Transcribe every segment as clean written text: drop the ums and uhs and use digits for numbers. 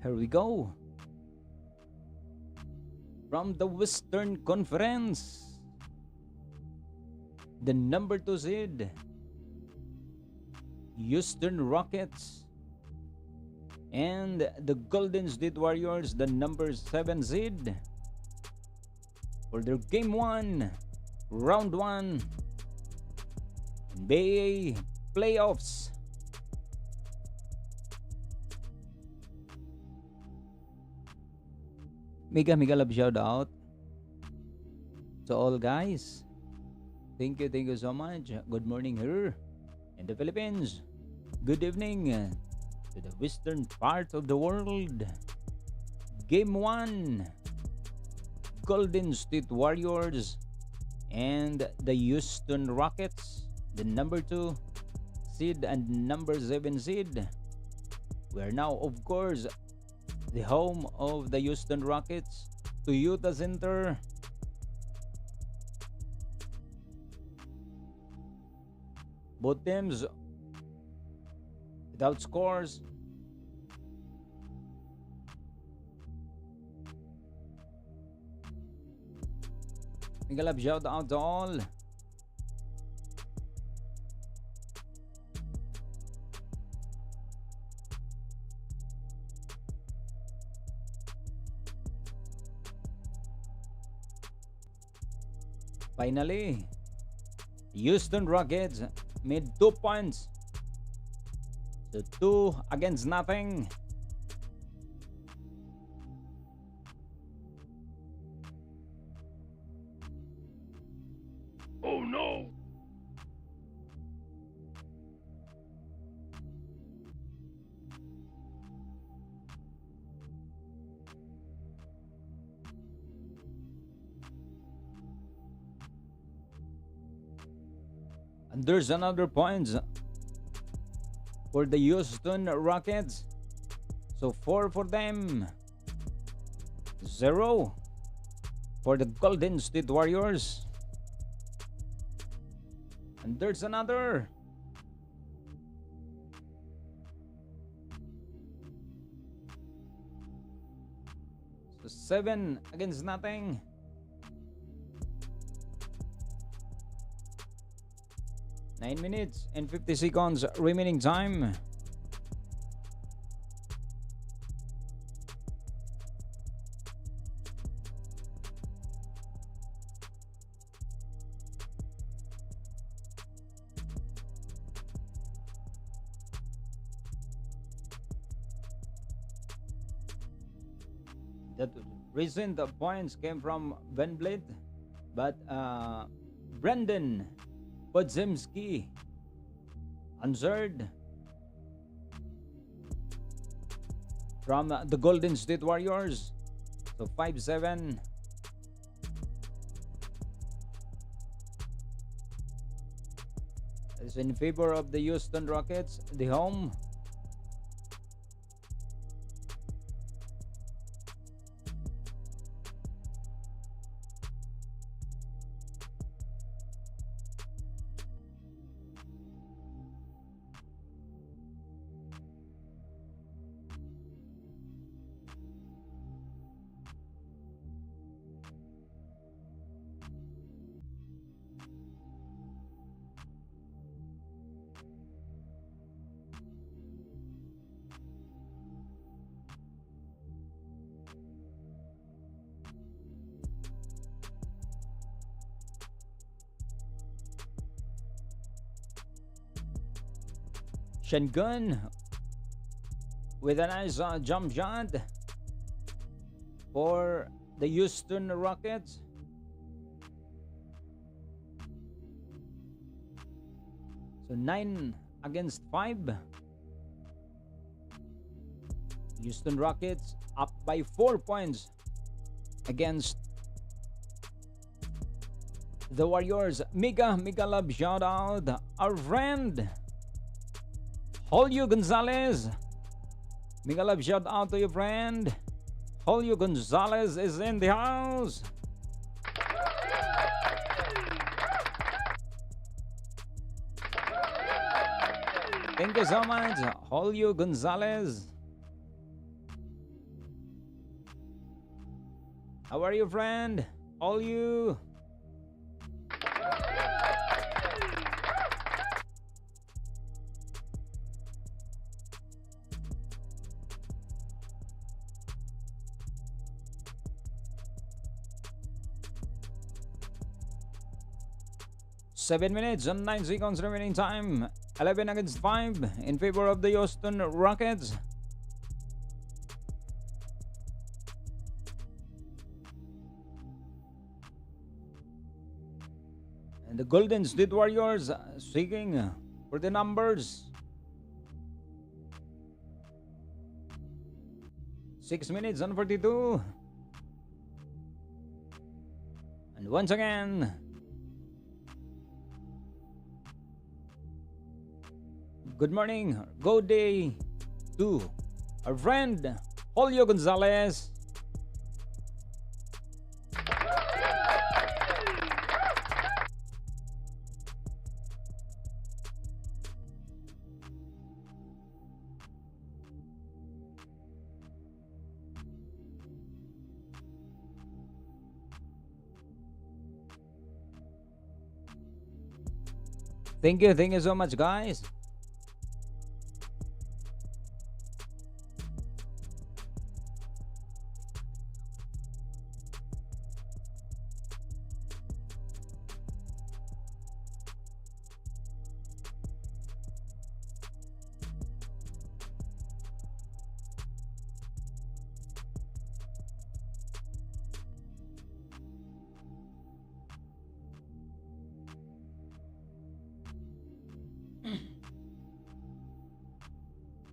Here we go. From the Western Conference, the number 2 seed, Houston Rockets, and the Golden State Warriors, the number 7 seed, for their Game 1, Round 1, NBA Playoffs. Mega love shout out to all guys. Thank you so much. Good morning here in the Philippines. Good evening to the western part of the world. Game 1, Golden State Warriors and the Houston Rockets, the number 2 seed and number 7 seed. We are now, of course, the home of the Houston Rockets, Toyota Center. Both teams without scores. Mega love shout out to all. Finally, Houston Rockets made 2 points. So 2 against nothing. Oh no! And there's another point for the Houston Rockets. So 4 for them, 0 for the Golden State Warriors. And there's another. So 7 against nothing. Nine minutes and 50 seconds remaining time. That recent points came from Van Vliet, but Brandon Podzemski answered from the Golden State Warriors. So 5-7. It's in favor of the Houston Rockets, the home. Shengun with a nice jump shot for the Houston Rockets. So 9 against 5. Houston Rockets up by 4 points against the Warriors. Mega love shout out our friend Julio Gonzalez. Mega love shout out to your friend Julio Gonzalez is in the house. Thank you so much, Julio Gonzalez. How are you, friend? All you. 7 minutes and 9 seconds remaining time. 11 against 5 in favor of the Houston Rockets. And the Golden State Warriors seeking for the numbers. 6 minutes and 42. And once again, good morning, good day to our friend Julio Gonzalez. Thank you so much, guys.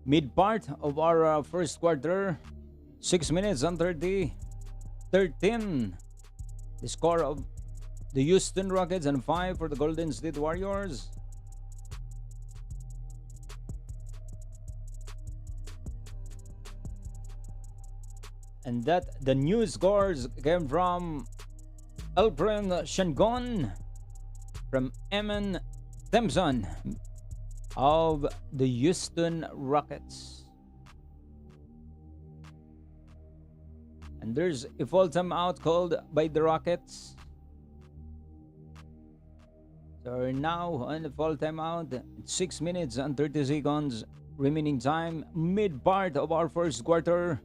Mid part of our first quarter, 6 minutes and 13. The score of the Houston Rockets and 5 for the Golden State Warriors. And that the new scores came from Alperen Shangon, from Eman Thompson of the Houston Rockets. And there's a full timeout called by the Rockets. So we're now on the full timeout. 6 minutes and 30 seconds remaining time. Mid part of our first quarter.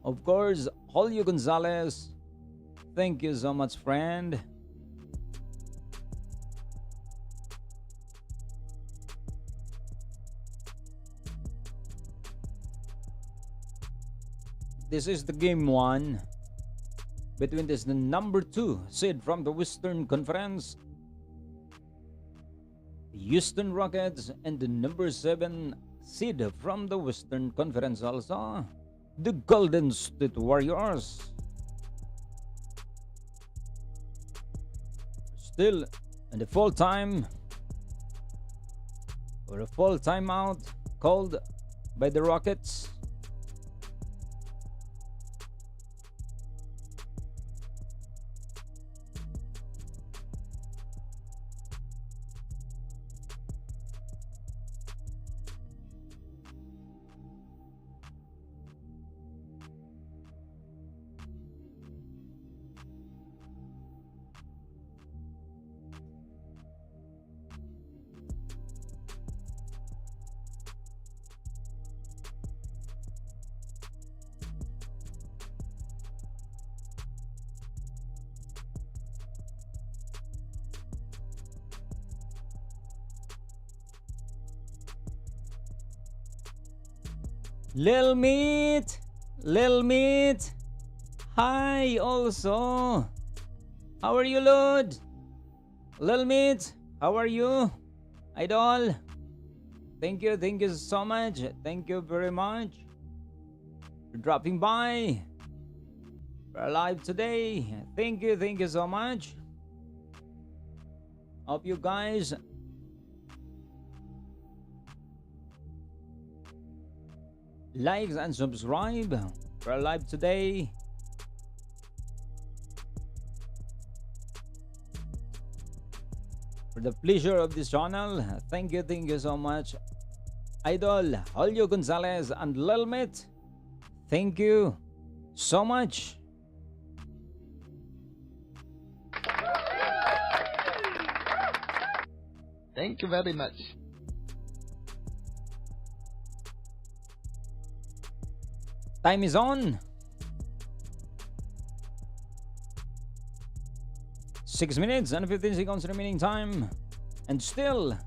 Of course, Julio Gonzalez. Thank you so much, friend. This is the game 1 between the number 2 seed from the Western Conference, the Houston Rockets, and the number 7 seed from the Western Conference also, the Golden State Warriors. Still in the full time or a full timeout called by the Rockets. Lil Meat, hi also. How are you, Lord? Lil Meat, how are you? Idol, thank you so much. Thank you very much for dropping by. We're live today. Thank you so much. Hope you guys likes and subscribe. We're live today. For the pleasure of this channel, thank you so much. Idol, Julio Gonzalez, and Lil Meat, thank you so much Thank you very much. Time is on. 6 minutes and 15 seconds remaining time. And still,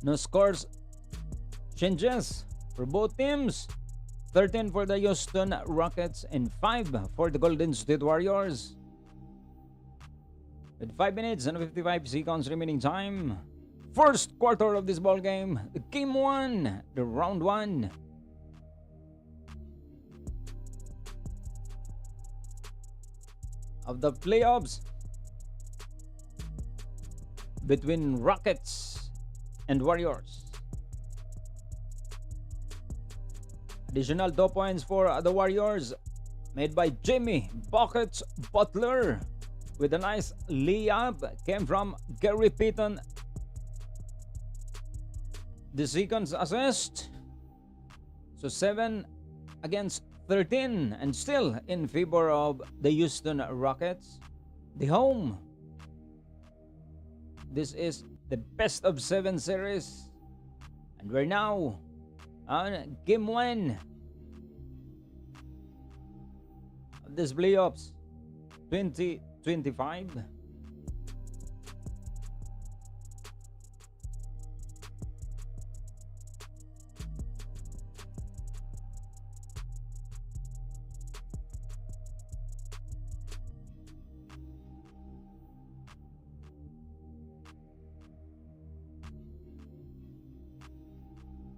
no scores changes for both teams. 13 for the Houston Rockets and 5 for the Golden State Warriors. With 5 minutes and 55 seconds remaining time. First quarter of this ball game, game 1, the round 1. Of the playoffs between Rockets and Warriors. Additional 2 points for the Warriors made by Jimmy Buckets Butler with a nice layup came from Gary Payton. The second assist. So 7 against 13 and still in favor of the Houston Rockets. The home. This is the best of 7 series. And we're now on game 1 of this playoffs 2025.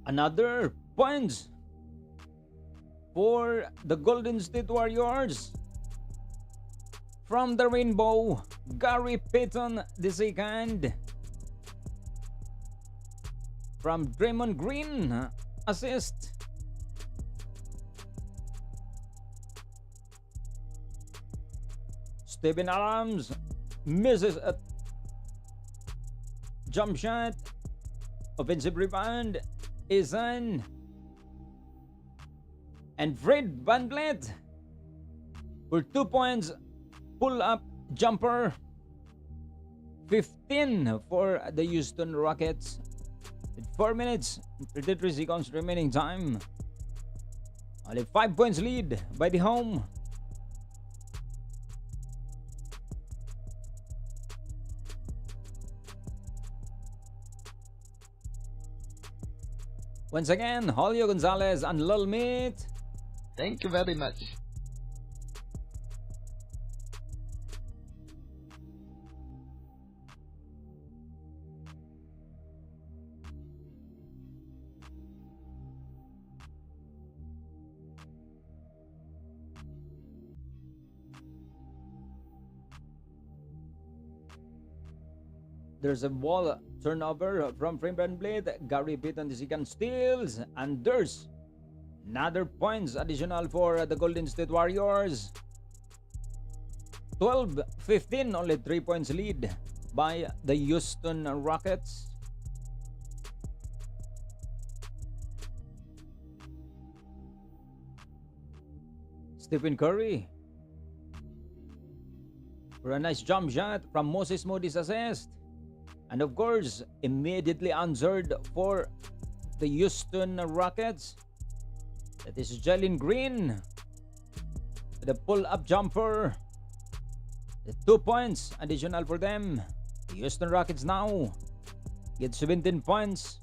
Another points for the Golden State Warriors. From the rainbow, Gary Payton II. From Draymond Green, assist. Steven Adams misses a jump shot. Offensive rebound is on. And Fred VanVleet for 2 points. Pull up jumper. 15 for the Houston Rockets. With 4 minutes and 33 seconds remaining time. Only 5 points lead by the home. Once again, Julio Gonzalez and Lil Meat. Thank you very much. There's a ball turnover from Fred VanVleet. Gary Payton II steals. And there's another points additional for the Golden State Warriors. 12-15, only 3 points lead by the Houston Rockets. Stephen Curry for a nice jump shot from Moses Moody's assist. And of course, immediately answered for the Houston Rockets. That is Jalen Green. The pull-up jumper. The 2 points additional for them. The Houston Rockets now get 17 points.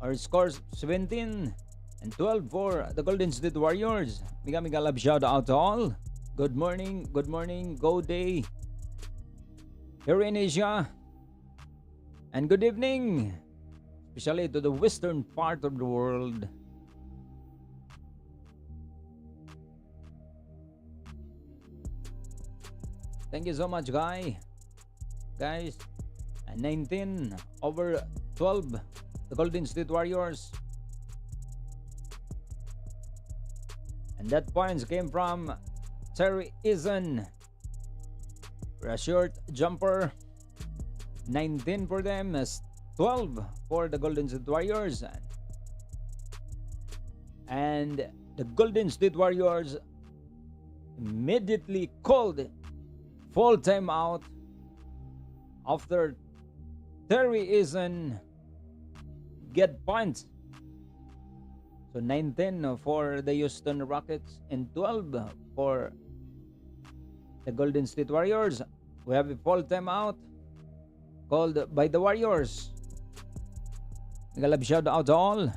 Or scores 17 and 12 for the Golden State Warriors. Mega love shout out to all. Good morning, go day. Here in Asia. And good evening, especially to the western part of the world. Thank you so much, guys. And 19 over 12, the Golden State Warriors. And that points came from Terry Eason for a short jumper. 19 for them, 12 for the Golden State Warriors. And the Golden State Warriors immediately called full timeout after Terry Eason get points. So 19 for the Houston Rockets and 12 for the Golden State Warriors. We have a full timeout called by the Warriors. Galab shout out to all.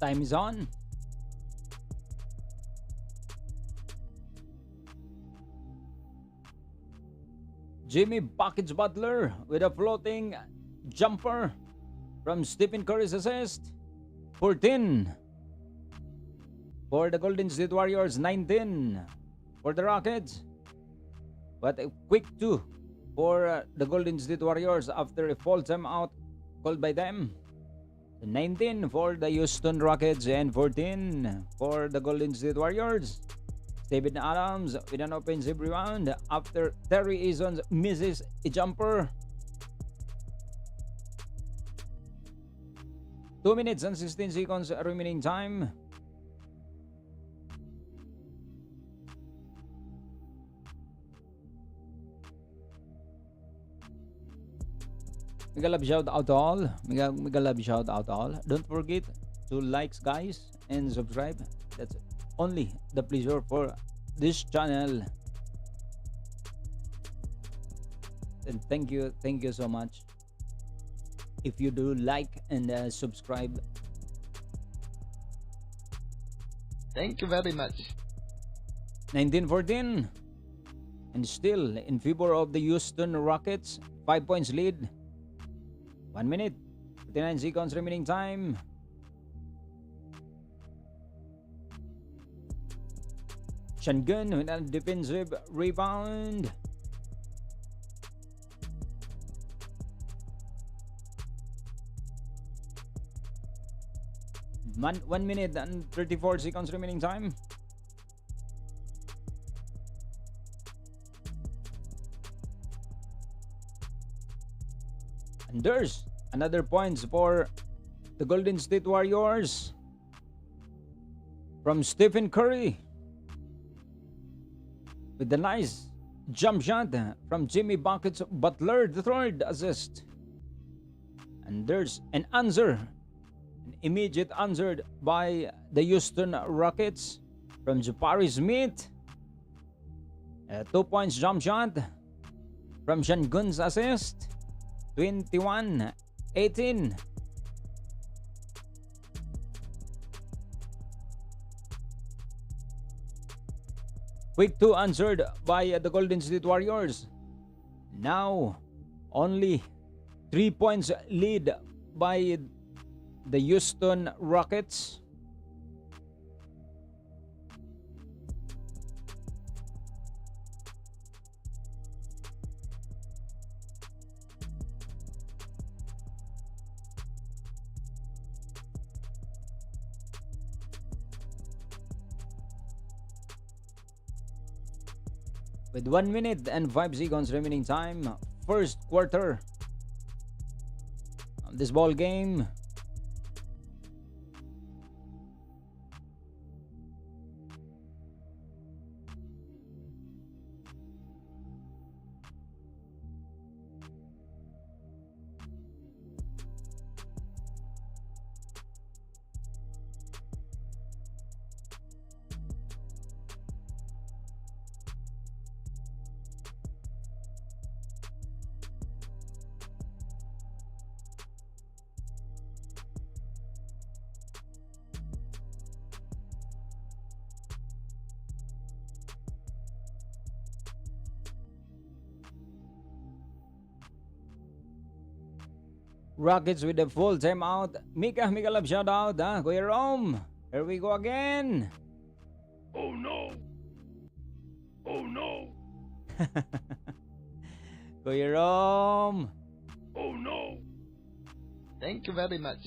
Time is on. Jimmy Buckets Butler with a floating jumper from Stephen Curry's assist. 14 for the Golden State Warriors, 19 for the Rockets. But a quick 2 for the Golden State Warriors after a fall timeout called by them. 19 for the Houston Rockets and 14 for the Golden State Warriors. Steven Adams with an offensive rebound after Terry Eason misses a jumper. 2 minutes and 16 seconds remaining time. Mega love shout out to all. Mega love shout out to all. Don't forget to like, guys, and subscribe. That's only the pleasure for this channel. And thank you so much. If you do like and subscribe. Thank you very much. 19-14. And still in favor of the Houston Rockets. 5 points lead. 1 minute, 59 seconds remaining time. Shangun with a defensive rebound. One minute and 34 seconds remaining time. And there's another points for the Golden State Warriors from Stephen Curry with the nice jump shot from Jimmy Buckets Butler, the third assist. And there's an answer, an immediate answer by the Houston Rockets from Jabari Smith. A 2 points jump shot from Shangun's assist. 21-18. Quick 2 answered by the Golden State Warriors. Now, only 3 points lead by the Houston Rockets. With 1 minute and 5 seconds remaining time, first quarter of this ball game. Rockets with the full timeout. Mika love shout out. Kuya Rome. Here we go again. Oh no! Oh no! Kuya Rome. Oh no! Thank you very much.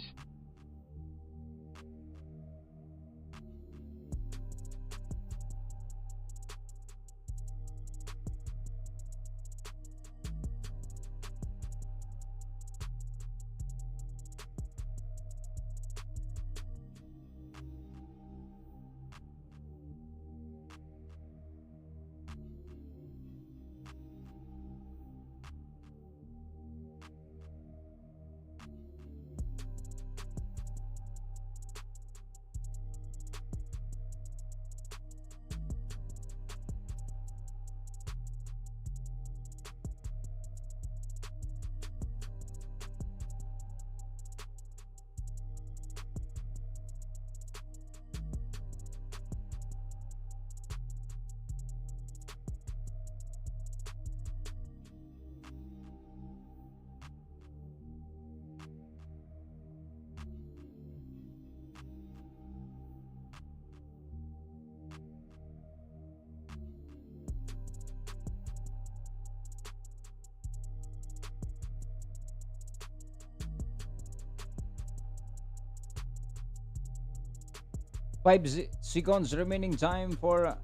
Seconds remaining time for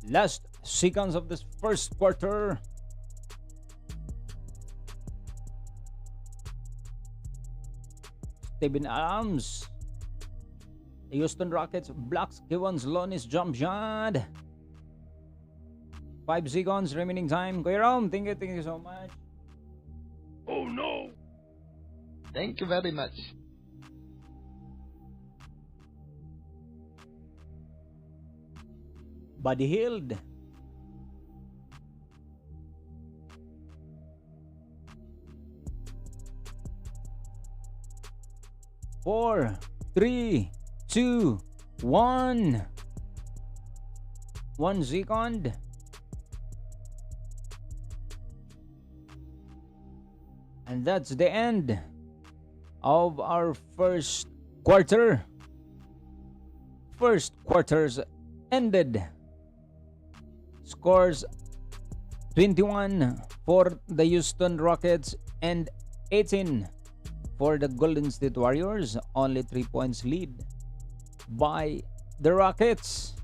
last seconds of this first quarter. Steven Adams. The Houston Rockets blocks Kevon's Lonis jump shot. 5 seconds remaining time. Kuya Rom, thank you so much. Oh no! Thank you very much. Buddy Hield. Four, three, two, one. 1 second. And that's the end of our first quarter. First quarters ended. Scores 21 for the Houston Rockets and 18 for the Golden State Warriors. Only 3 points lead by the Rockets.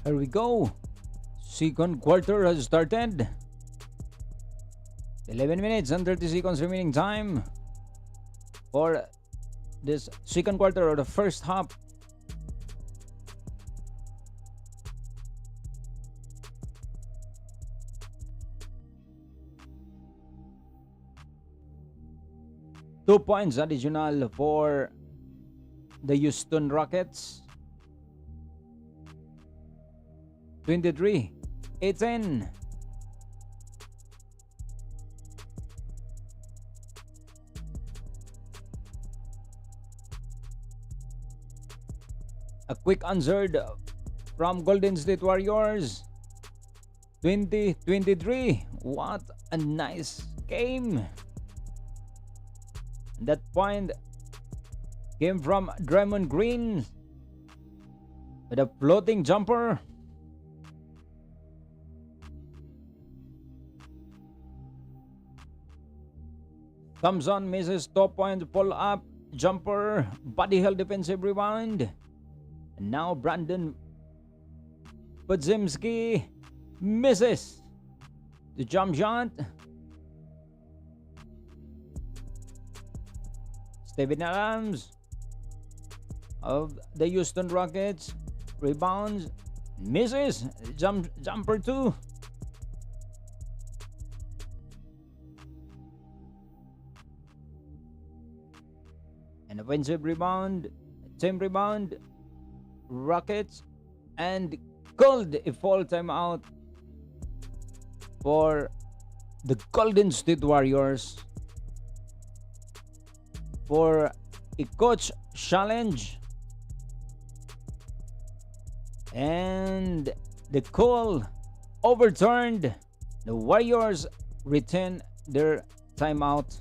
Here we go. Second quarter has started. 11 minutes and 30 seconds remaining time for this second quarter or the first half. Two points additional for the Houston Rockets. 23-18. A quick answered from Golden State Warriors. 20-23. What a nice game. That point came from Draymond Green with a floating jumper. Thompson misses top point pull up jumper, body held defensive rebound. And now Brandon Podziemski misses the jump shot. Steven Adams of the Houston Rockets rebounds, misses jumper two. An offensive rebound, team rebound, Rockets, and called a fall timeout for the Golden State Warriors for a coach challenge, and the call overturned. The Warriors retain their timeout.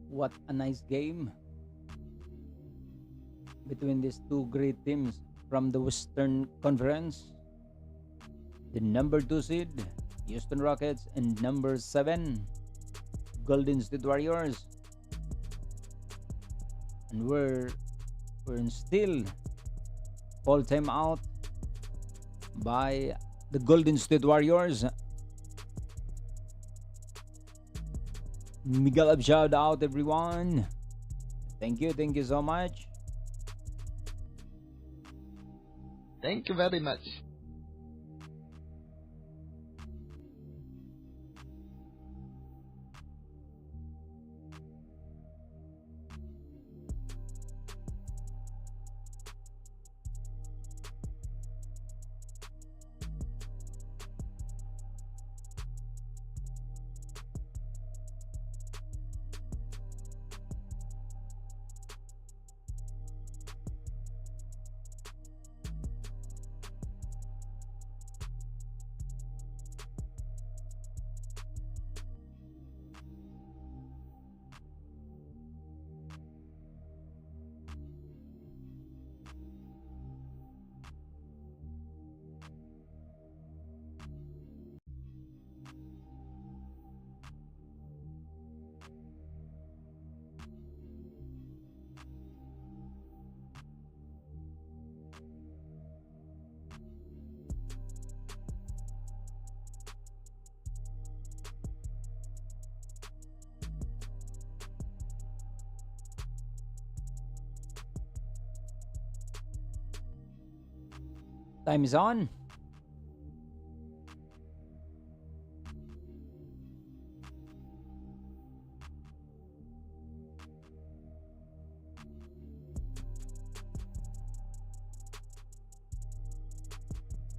What a nice game between these two great teams from the Western Conference. The number 2 seed, Houston Rockets, and number 7, Golden State Warriors. And we're still all time out by the Golden State Warriors. Miguel, shout out everyone. Thank you so much. Thank you very much. Time is on.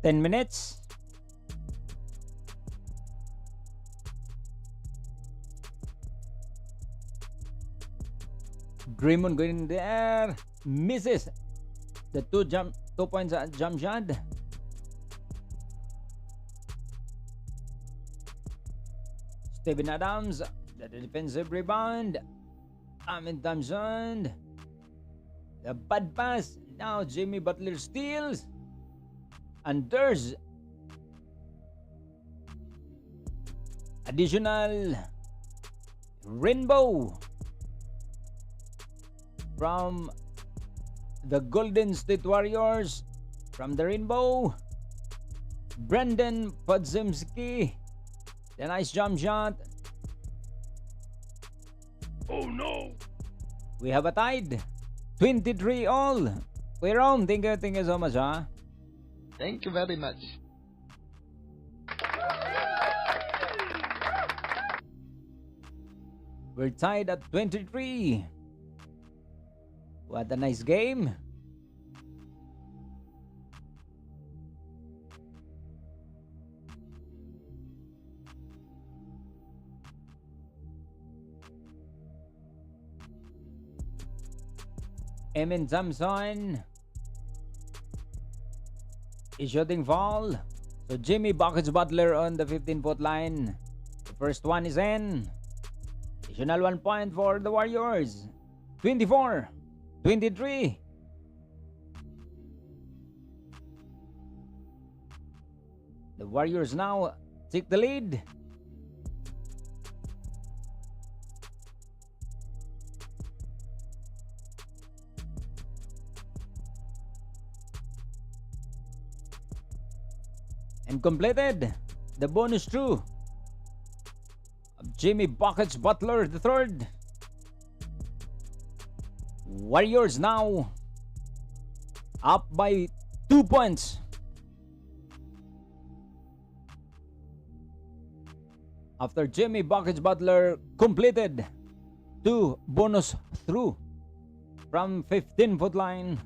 Ten minutes. Draymond going there, misses the two points jump shot. Steven Adams, the defensive rebound. Amin Thompson. The bad pass. Now Jimmy Butler steals. And there's additional rainbow from the Golden State Warriors. From the rainbow, Brandon Podziemski. The nice jump shot. Oh no! We have a tied. 23 all. We're on. Thank you so much, huh? Thank you very much. We're tied at 23. What a nice game. Amin Thompson is shooting foul. So Jimmy Buckets Butler on the 15-foot line. The first one is in. Additional 1 point for the Warriors. 24-23. The Warriors now take the lead. And completed the bonus true of Jimmy Buckets Butler III. Warriors now up by 2 points. After Jimmy Buckets Butler completed 2 bonus through from 15-foot line.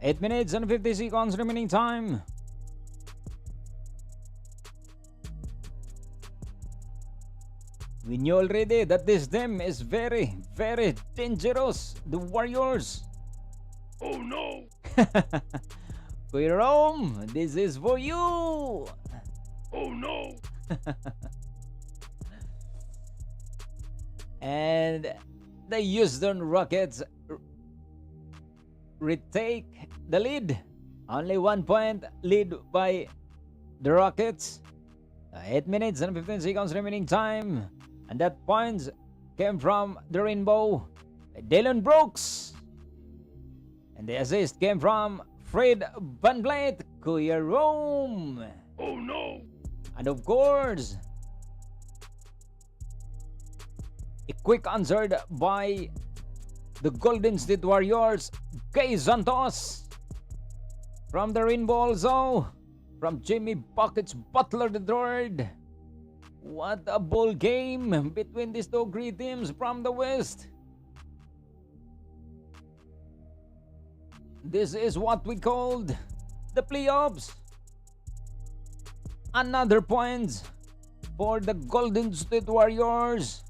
8 minutes and 50 seconds remaining time. We knew already that this team is very, very dangerous. The Warriors. Oh no! Kuya Rome, this is for you. Oh no! And the Houston Rockets retake the lead. Only 1 point lead by the Rockets. 8 minutes and 15 seconds remaining time. And that points came from the rainbow, Dylan Brooks. And the assist came from Fred VanVleet, Kuya Rome. Oh no! And of course, a quick answered by the Golden State Warriors, Kay Santos. From the rainbow also, from Jimmy Buckets Butler III. What a ball game between these two great teams from the West. This is what we called the playoffs. Another point for the Golden State Warriors.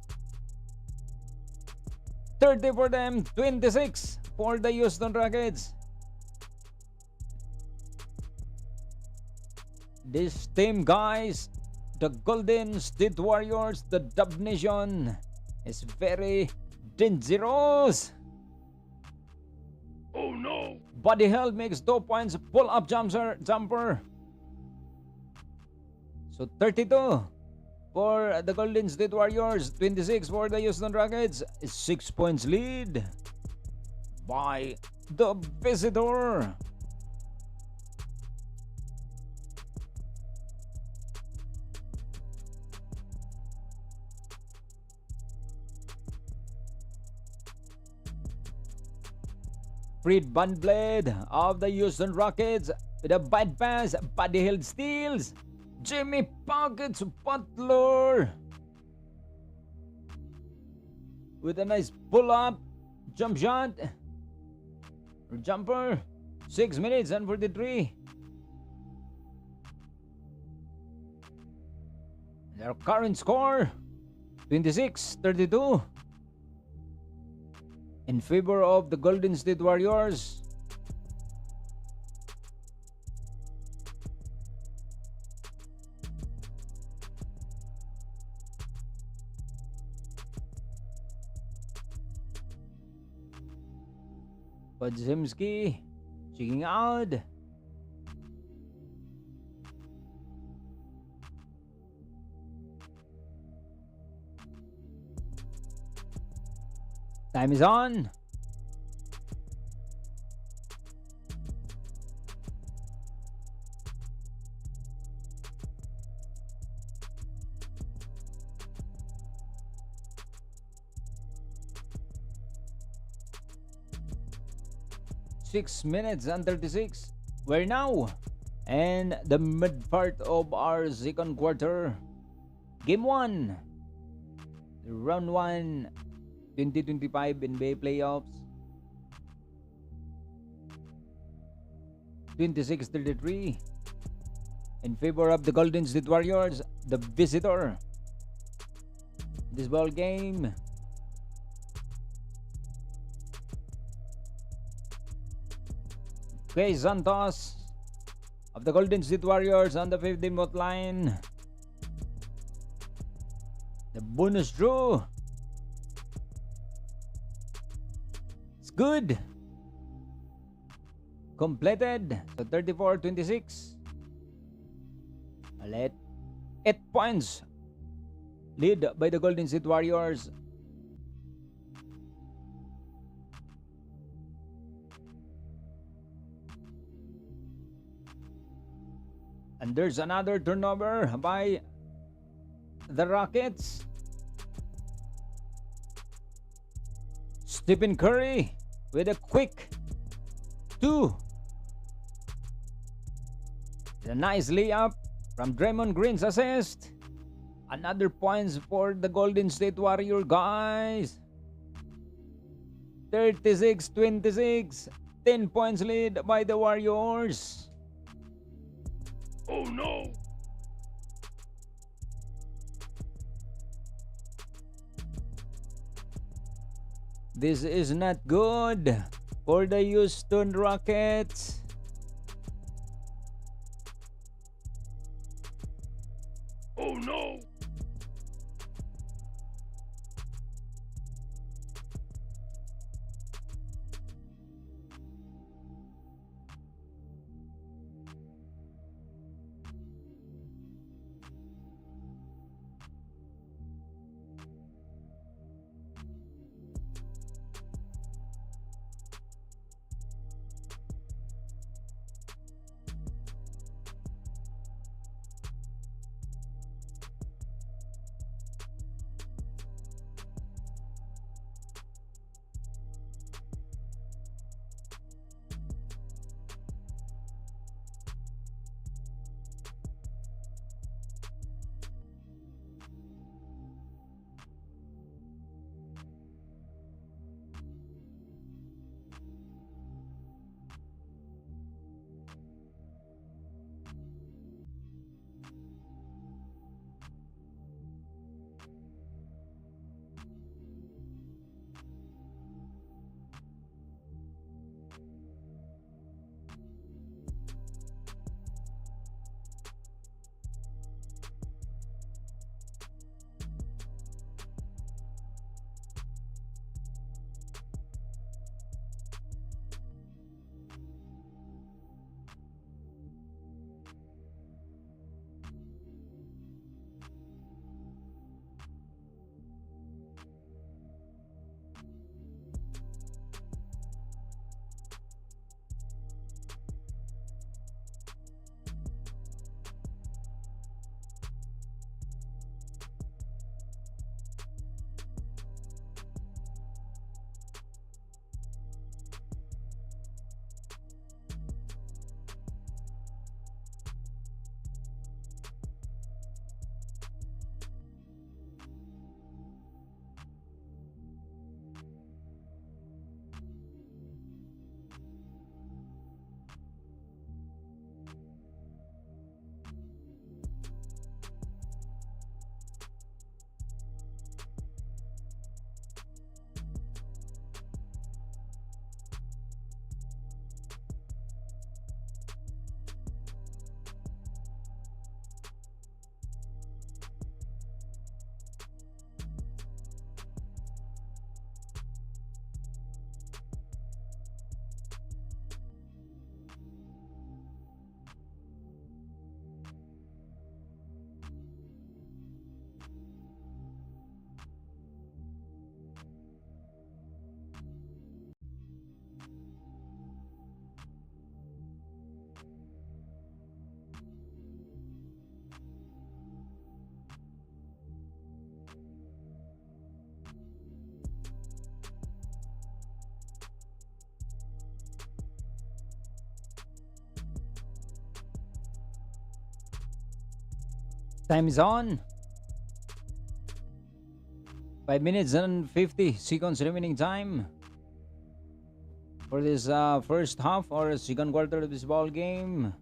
30 for them, 26 for the Houston Rockets. This team, guys, the Golden State Warriors, the Dub Nation, is very dangerous. Oh no! Buddy Hield makes 2 points, pull-up jumper. So 32 for the Golden State Warriors, 26 for the Houston Rockets. 6 points lead by the visitor. Fred VanVleet of the Houston Rockets with a bad pass. Buddy Hield steals. Jimmy Buckets Butler with a nice pull-up jump shot or jumper. 6 minutes and 43. Their current score 26-32 in favor of the Golden State Warriors. Podzimski checking out. Time is on. Six minutes and 36. We're now in the mid part of our second quarter. Game 1. Round 1. 2025 NBA playoffs. 26-33 in favor of the Golden State Warriors, the visitor. This ball game. Okay, Santos of the Golden State Warriors on the 15-foot line. The bonus draw. It's good. Completed. So 34-26. Let 8 points lead by the Golden State Warriors. And there's another turnover by the Rockets. Stephen Curry with a quick 2. A nice layup from Draymond Green's assist. Another points for the Golden State Warrior guys. 36-26. 10 points lead by the Warriors. Oh no! This is not good for the Houston Rockets. Oh no! Time is on. 5 minutes and 50 seconds remaining time for this first half or second quarter of this ball game.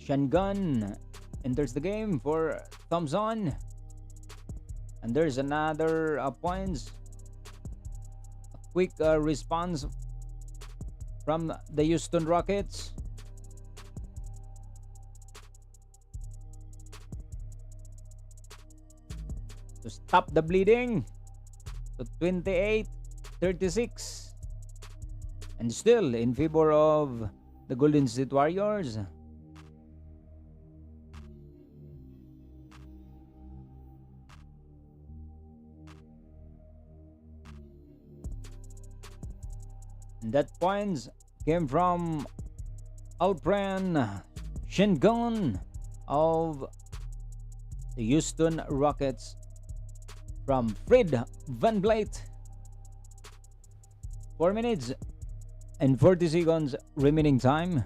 Shangun enters the game for thumbs on. And there's another points. A quick response from the Houston Rockets. To stop the bleeding. So 28-36. And still in favor of the Golden State Warriors. And that points came from Alperen Şengün of the Houston Rockets from Fred VanVleet. 4 minutes and 40 seconds remaining time.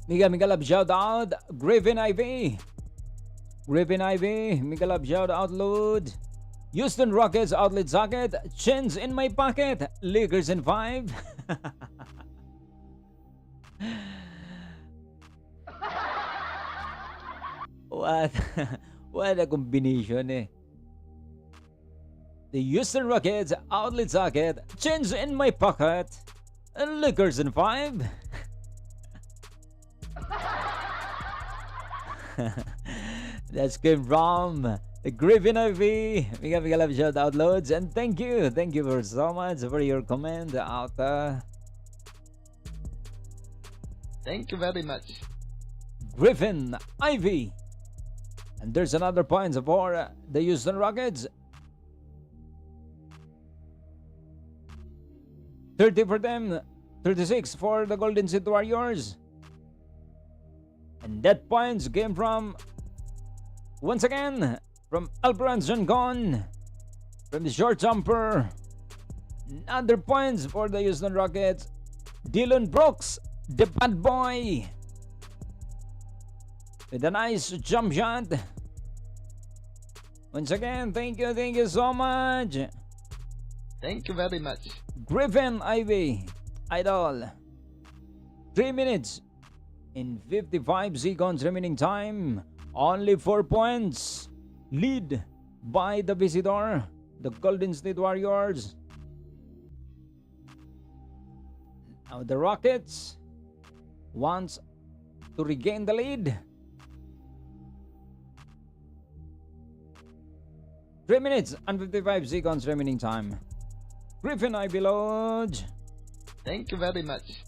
Mega love shout out Griffin IV. Griffin IV, mega love shout out load. Houston Rockets outlet socket, chins in my pocket, Lakers in 5. What? What a combination eh. The Houston Rockets outlet socket, chins in my pocket, Lakers in 5. That's came from the Griffin IV. Mega love shout out loads and thank you for so much for your comment out. Thank you very much. Griffin IV. And there's another point for the Houston Rockets. 30 for them, 36 for the Golden State Warriors. And that points came from, once again, from Alperen Şengün from the short jumper. Another points for the Houston Rockets. Dylan Brooks, the bad boy, with a nice jump shot. Once again, thank you so much. Thank you very much. Griffin IV, idol. 3 minutes in 55 seconds remaining time. Only 4 points lead by the visitor, the Golden State Warriors. Now the Rockets wants to regain the lead. 3 minutes and 55 seconds remaining time. Griffin IV load. Thank you very much.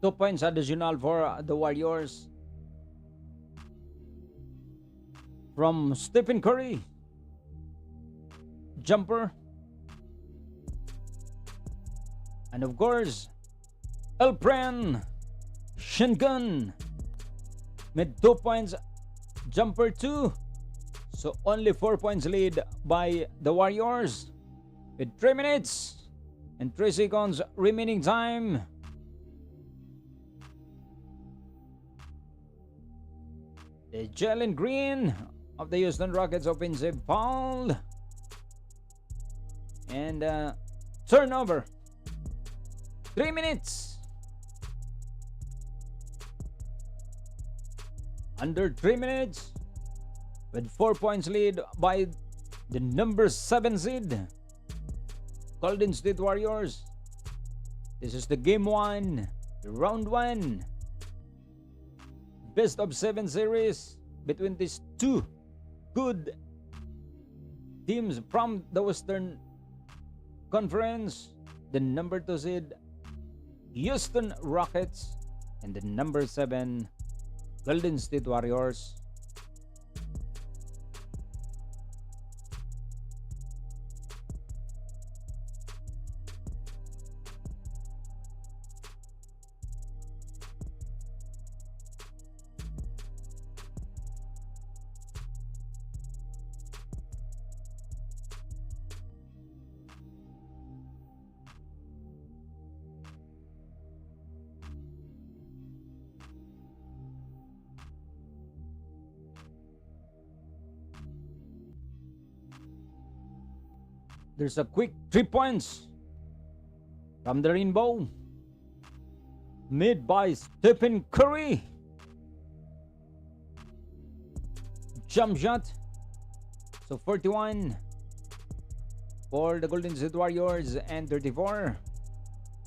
2 points additional for the Warriors from Stephen Curry. Jumper. And of course, Elpren Shingun made 2 points. Jumper 2. So only 4 points lead by the Warriors with 3 minutes and 3 seconds remaining time. The Jalen Green of the Houston Rockets offensive foul. And turnover. 3 minutes. Under 3 minutes. With 4 points lead by the number 7 seed. Golden State Warriors. This is the game 1. Round 1. Best of 7 series between these two good teams from the Western Conference. The number 2 seed Houston Rockets and the number 7 Golden State Warriors. There's a quick 3 points from the Rainbow. Made by Stephen Curry. Jump shot. So 41 for the Golden State Warriors and 34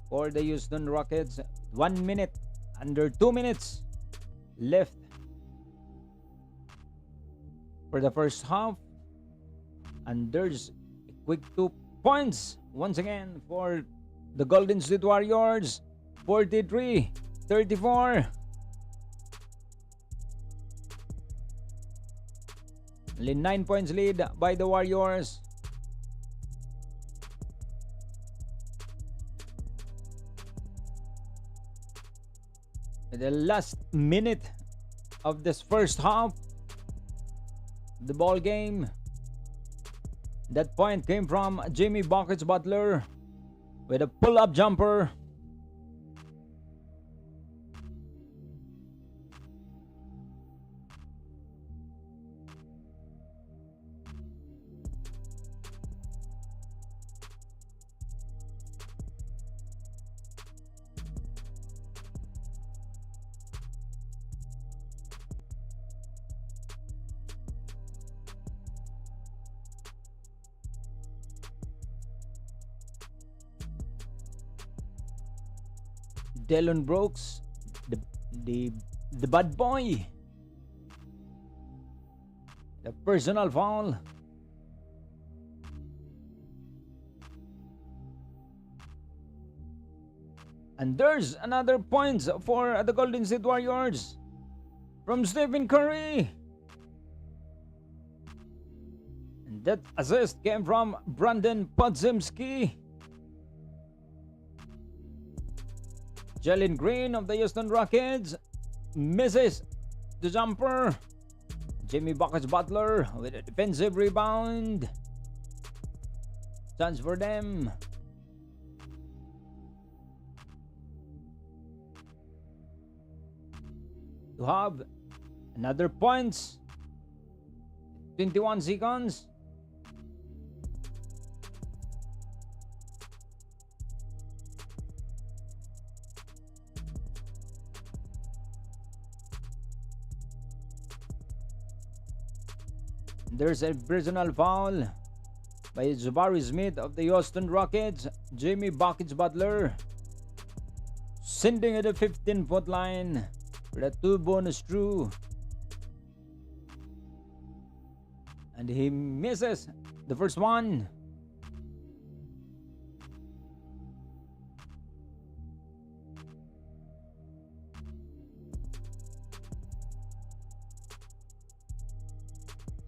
for the Houston Rockets. 1 minute, under 2 minutes left for the first half. And there's quick 2 points once again for the Golden State Warriors. 43-34. Only 9 points lead by the Warriors. In the last minute of this first half, the ball game. That point came from Jimmy Buckets Butler with a pull-up jumper. Dylan Brooks, the bad boy. The personal foul. And there's another point for the Golden State Warriors from Stephen Curry. And that assist came from Brandon Podziemski. Jalen Green of the Houston Rockets misses the jumper. Jimmy Buckets Butler with a defensive rebound. Chance for them. To have another points. 21 seconds. There's a personal foul by Jabari Smith of the Houston Rockets. Jimmy Buckets Butler sending at the 15-foot line for a 2 bonus true. And he misses the first one.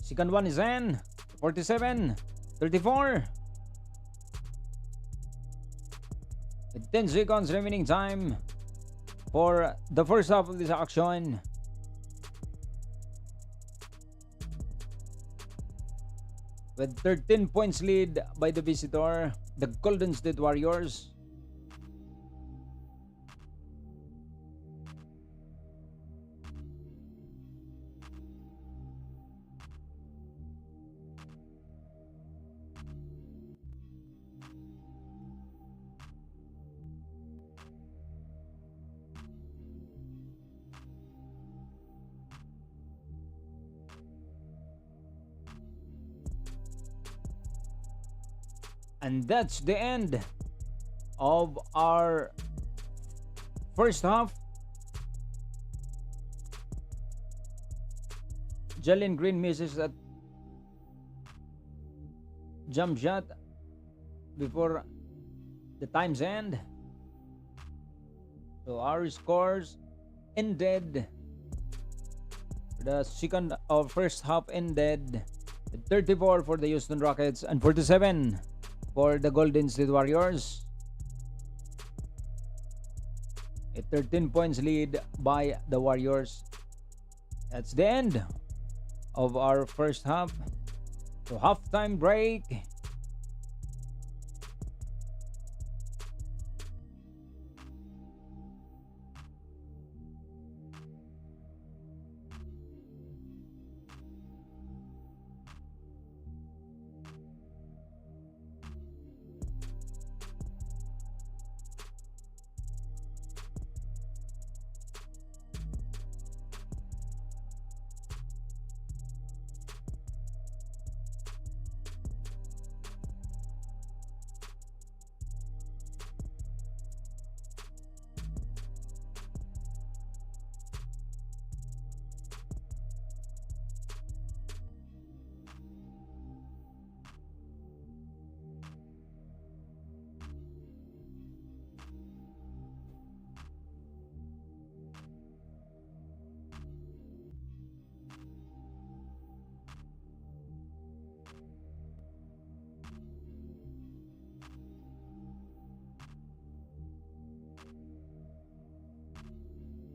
Second one is in. 47. 34. With 10 seconds remaining time for the first half of this action. With 13 points lead by the visitor, the Golden State Warriors. And that's the end of our first half. Jalen Green misses that jump shot before the time's end. So our scores ended. The second or first half ended 34 for the Houston Rockets and 47 for the Golden State Warriors. A 13 points lead by the Warriors. That's the end of our first half. So halftime break.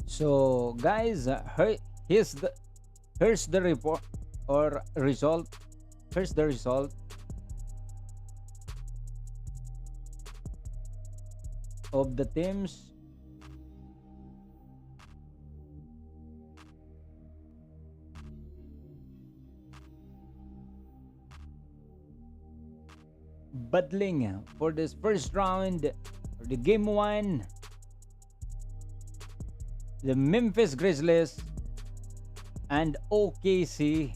So guys, here's the report or result. Here's the result of the teams. Battling for this first round, for the game 1. The Memphis Grizzlies and OKC,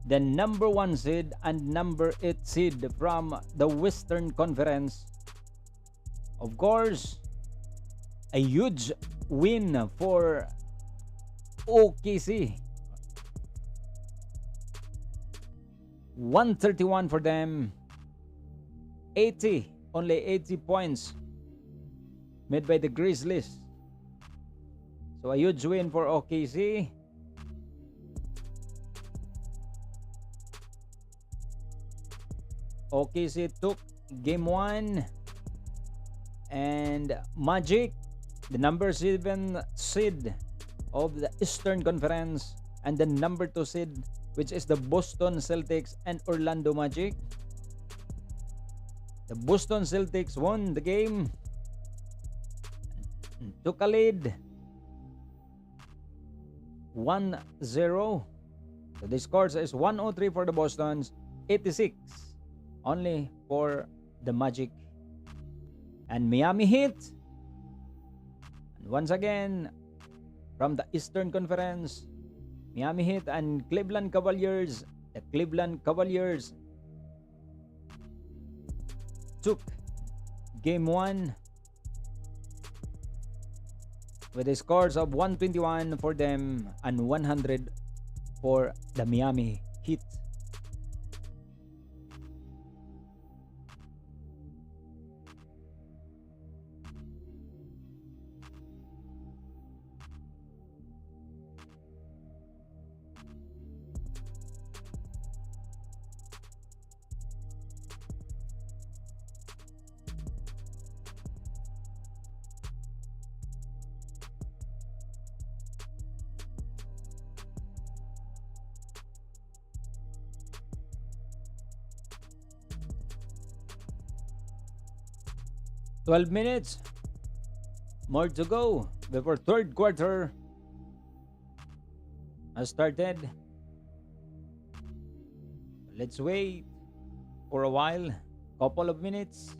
the number 1 seed and number 8 seed from the Western Conference. Of course, a huge win for OKC. 131 for them. 80, only 80 points made by the Grizzlies. So a huge win for OKC. OKC took game 1. And Magic, the number 7 seed of the Eastern Conference, and the number 2 seed, which is the Boston Celtics and Orlando Magic. The Boston Celtics won the game, took a lead 1-0. So the scores is 103 for the Bostons, 86 only for the Magic. And Miami Heat, and once again from the Eastern Conference, Miami Heat and Cleveland Cavaliers. The Cleveland Cavaliers took game 1 with the scores of 121 for them and 100 for the Miami Heat. 12 minutes. More to go before third quarter has started. Let's wait for a while. Couple of minutes.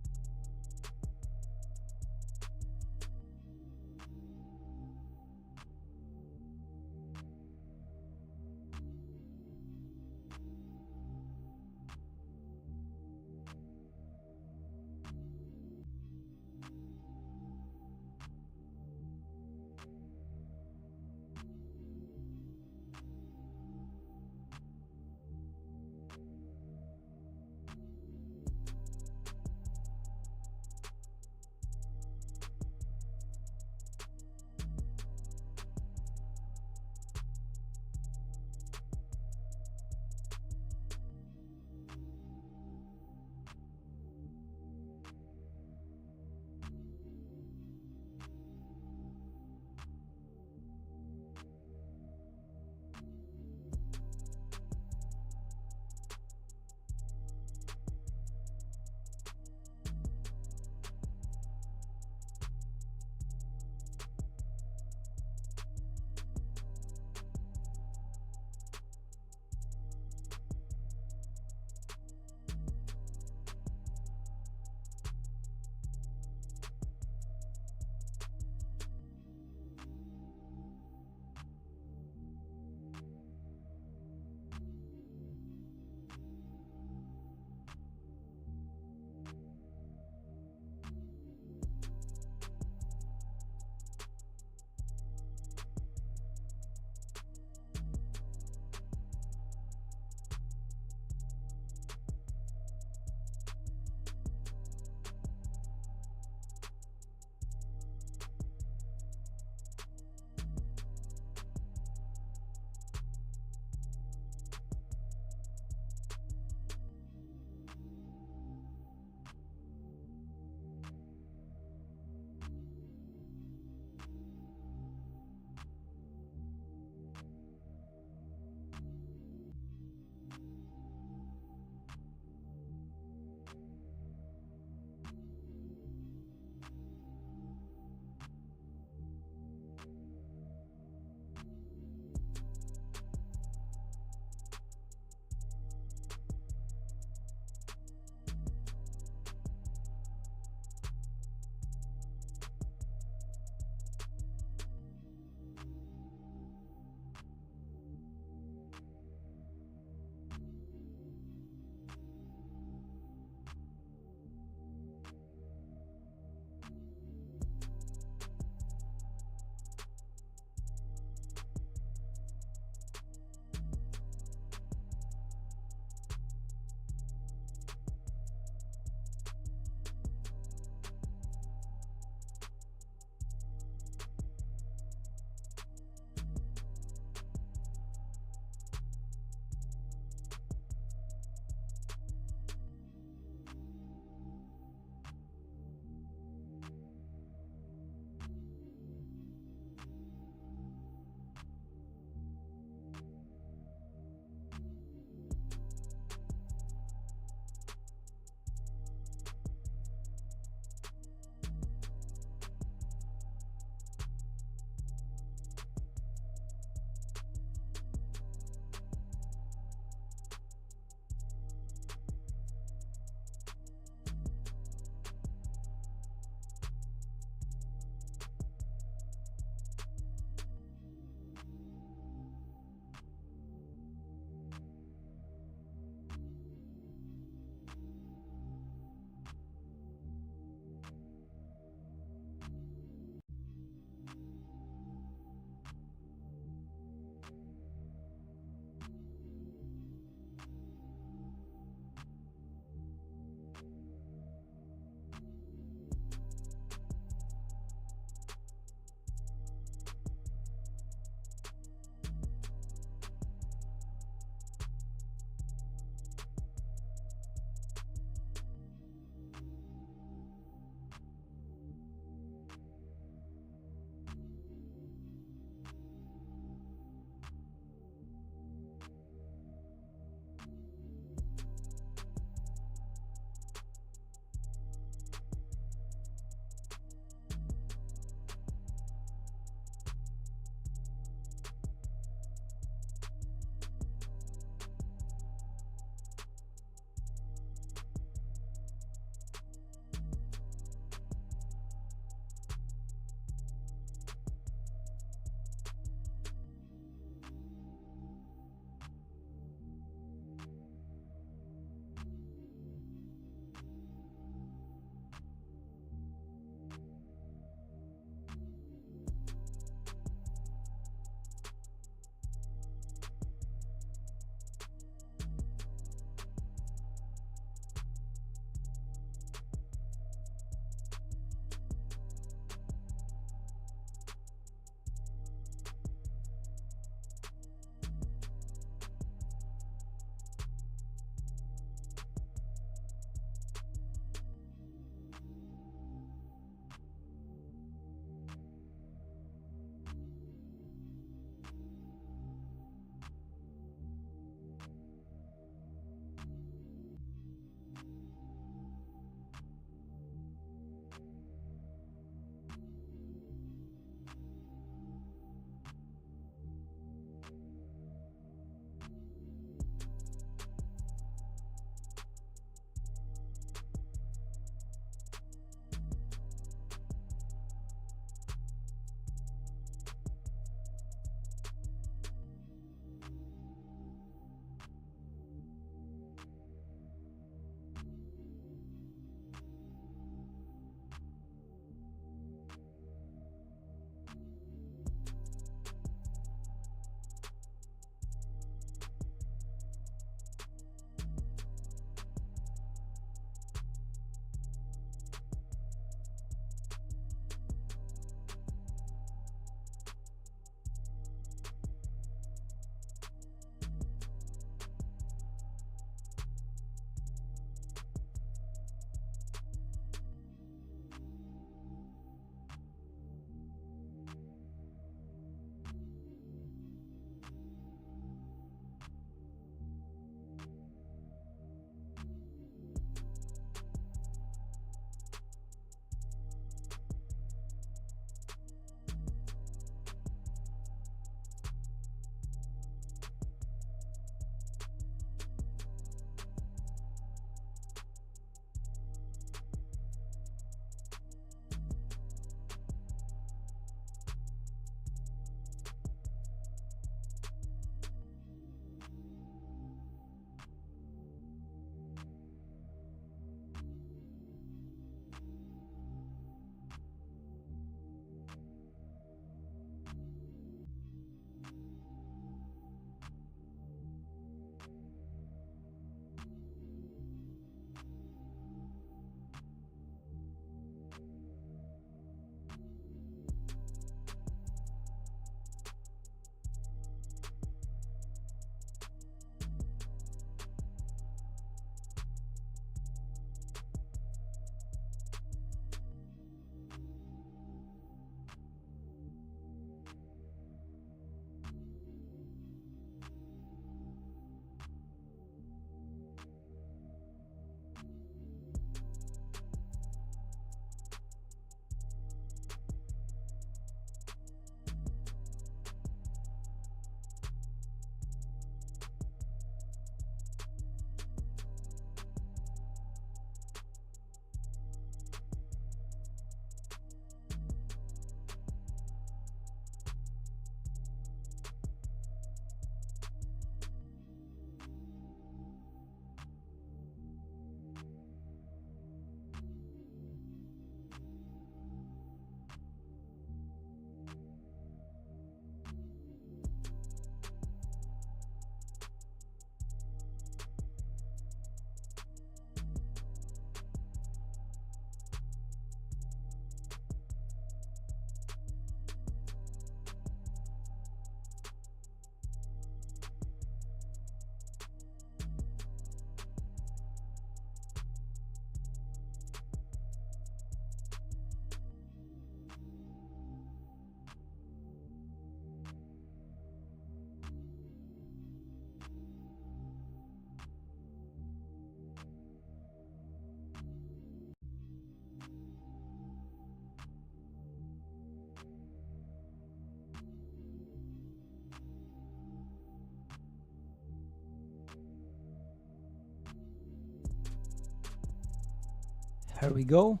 Here we go.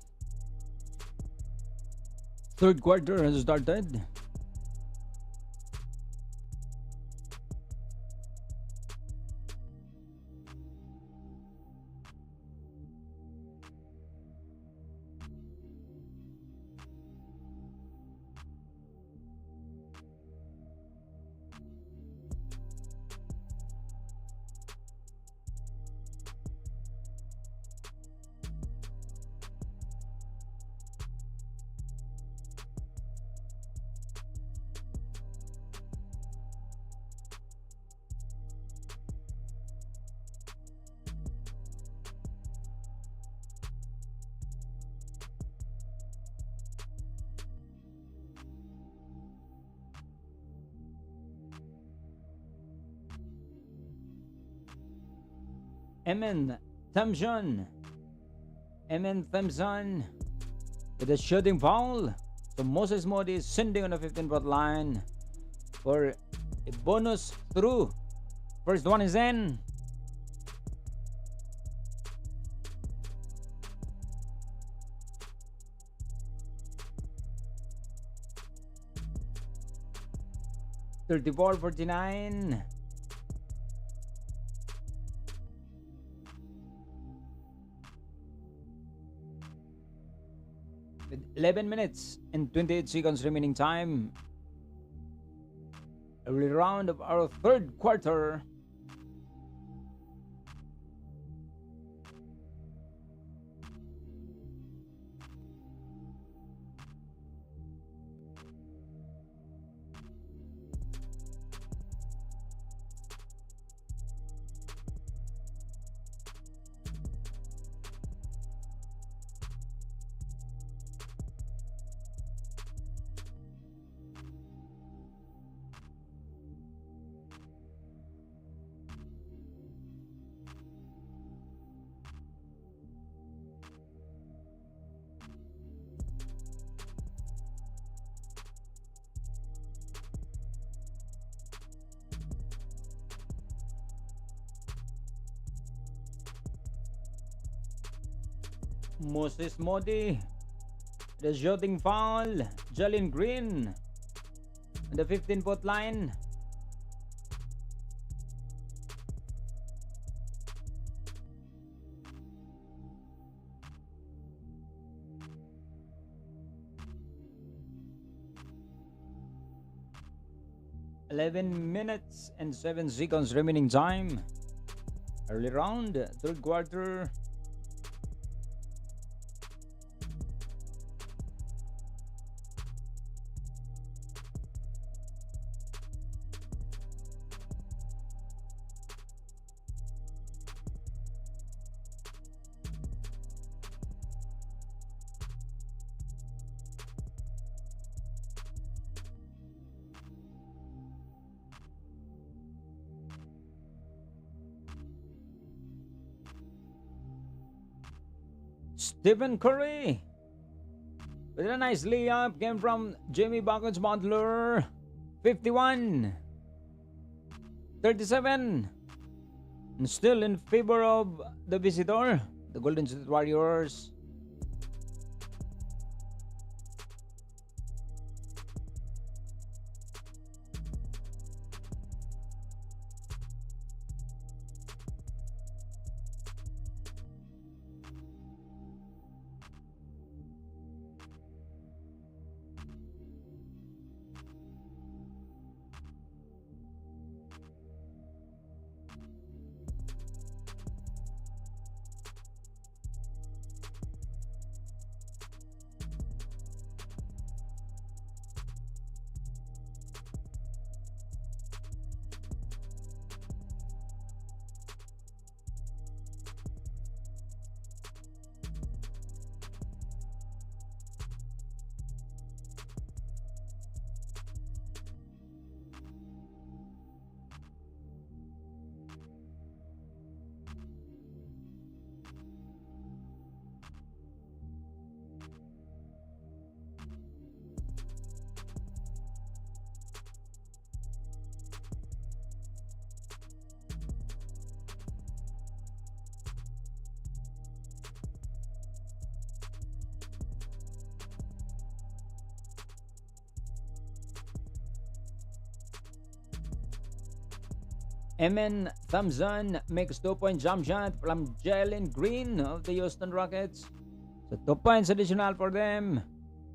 Third quarter has started. Emin Thompson. Emin Thompson with a shooting foul. So Moses Modi is sending on the 15-foot line for a bonus through. First one is in. (34-49). With 11 minutes and 28 seconds remaining time. Early round of our third quarter. Moses Modi, the shooting foul. Jalen Green on the 15-foot line. (11 minutes and 7 seconds remaining time. Early round, third quarter. Stephen Curry with a nice layup came from Jimmy Buckets Butler. 51-37, and still in favor of the visitor, the Golden State Warriors. Emin Thompson makes 2-point jump shot from Jalen Green of the Houston Rockets. So 2 points additional for them.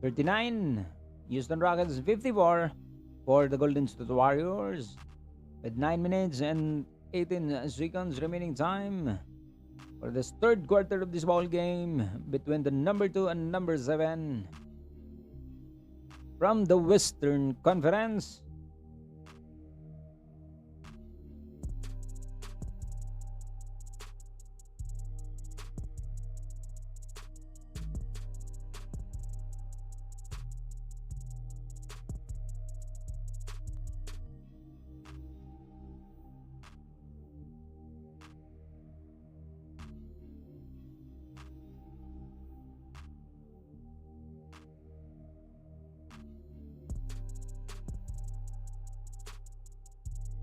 39. Houston Rockets 54 for the Golden State Warriors. With 9 minutes and 18 seconds remaining time for this third quarter of this ball game between the number 2 and number 7 from the Western Conference.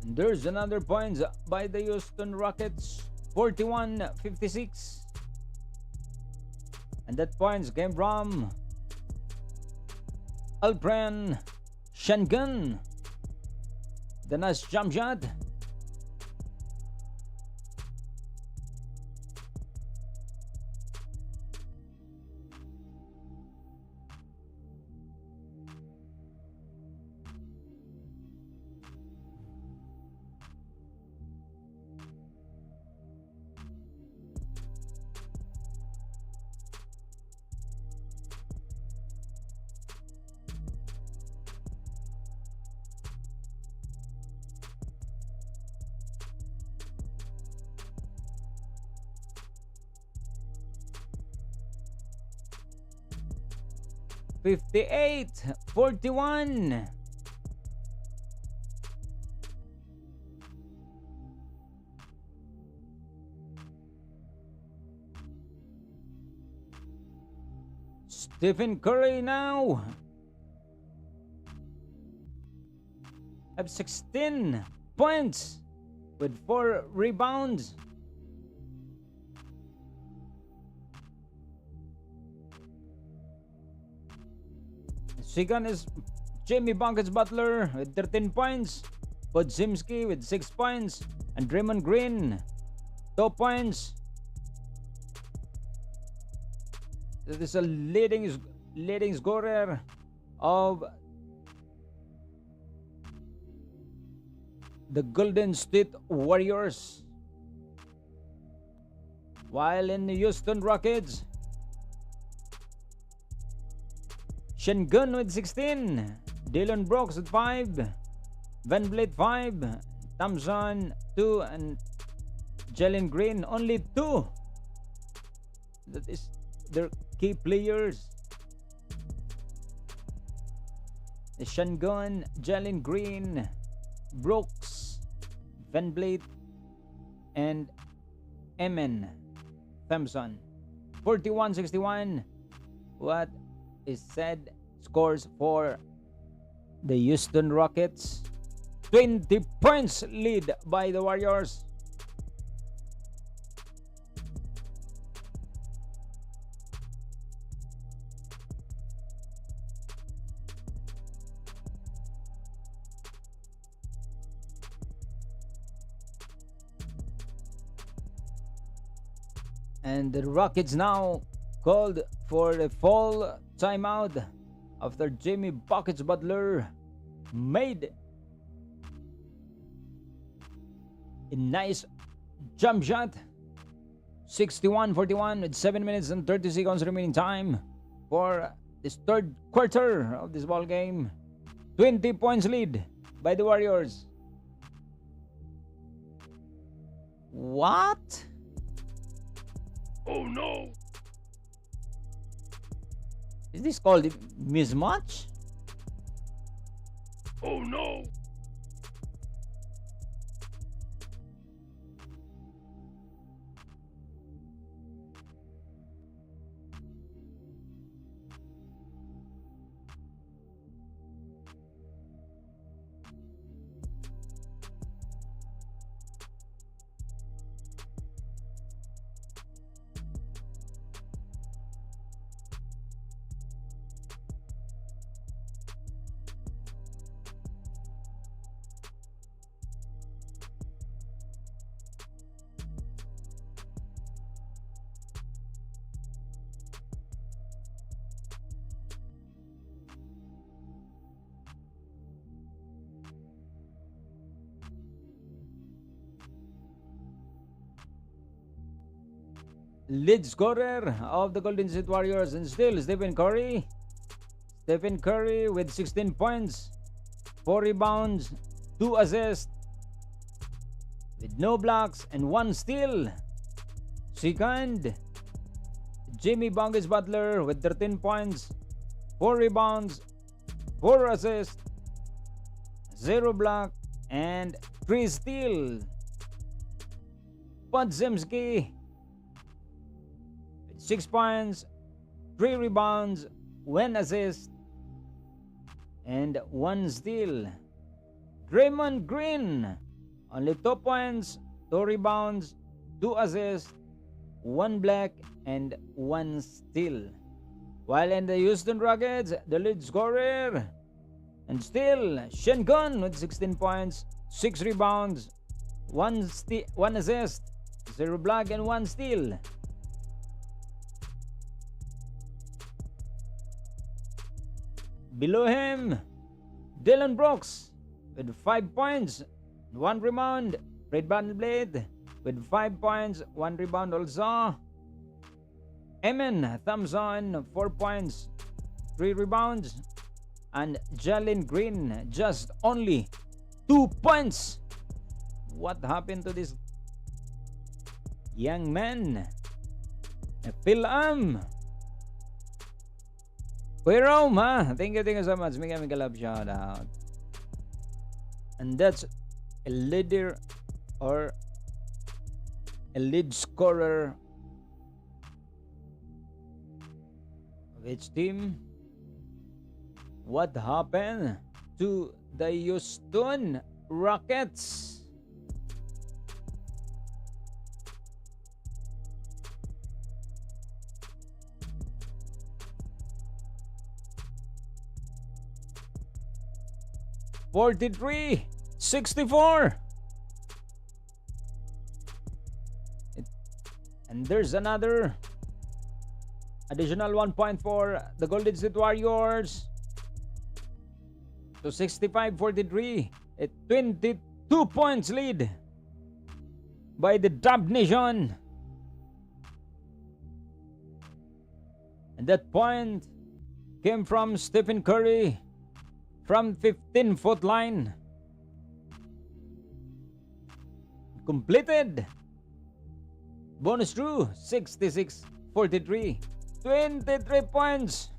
And there's another point by the Houston Rockets, 41-56. And that points came from Alperen Şengün. The nice jump shot. Fifty-eight, 41. Stephen Curry now have 16 points with 4 rebounds. Second is Jimmy Buckets Butler with 13 points. Podzimski with 6 points. And Draymond Green, 2 points. This is a leading scorer of the Golden State Warriors. While in the Houston Rockets, Şengün with 16, Dillon Brooks with 5, Van Vliet 5, Thompson 2, and Jalen Green only 2. That is their key players. Şengün, Jalen Green, Brooks, Van Vliet, and Emin Thompson. 41-61. What is said scores for the Houston Rockets. 20 points lead by the Warriors. And the Rockets now called for a fall timeout after Jimmy Buckets Butler made a nice jump shot. 61-41 with 7 minutes and 30 seconds remaining time for this third quarter of this ball game. 20 points lead by the Warriors. What? Oh no! Is this called mismatch? Oh no! lead scorer of the Golden State Warriors, and still Stephen Curry. Stephen Curry with 16 points, 4 rebounds, 2 assists, with no blocks and 1 steal. Second, Jimmy Bungus Butler with 13 points, 4 rebounds, 4 assists, 0 block, and 3 steal. Podziemski with 6 points, 3 rebounds, 1 assist, and 1 steal. Draymond Green, only 2 points, 2 rebounds, 2 assists, 1 block, and 1 steal. While in the Houston Rockets, the lead scorer, and still Shengun with 16 points, 6 rebounds, 1 assist, 0 block, and 1 steal. Below him, Dylan Brooks with 5 points, 1 rebound. Fred VanVleet with 5 points, 1 rebound also. Emin Thompson, 4 points, 3 rebounds. And Jalen Green, just only 2 points. What happened to this young man? Phil Kuya Rome, ha? Thank you so much. Mega love shout out. And that's a leader or a lead scorer of each team. What happened to the Houston Rockets? $43-64. And there's another additional 1 point for the Golden State Warriors. So 65-43. A 22 points lead by the Dub Nation. And that point came from Stephen Curry from 15-foot line. Completed. Bonus true, 66-43. 23 points.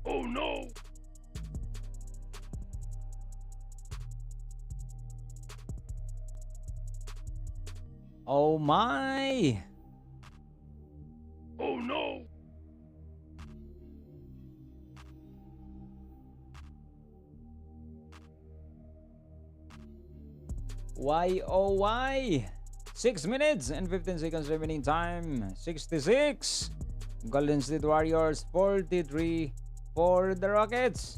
Oh no! Oh my! Oh no! Why, oh why? 6 minutes and 15 seconds remaining time. 66. Golden State Warriors 43 for the Rockets.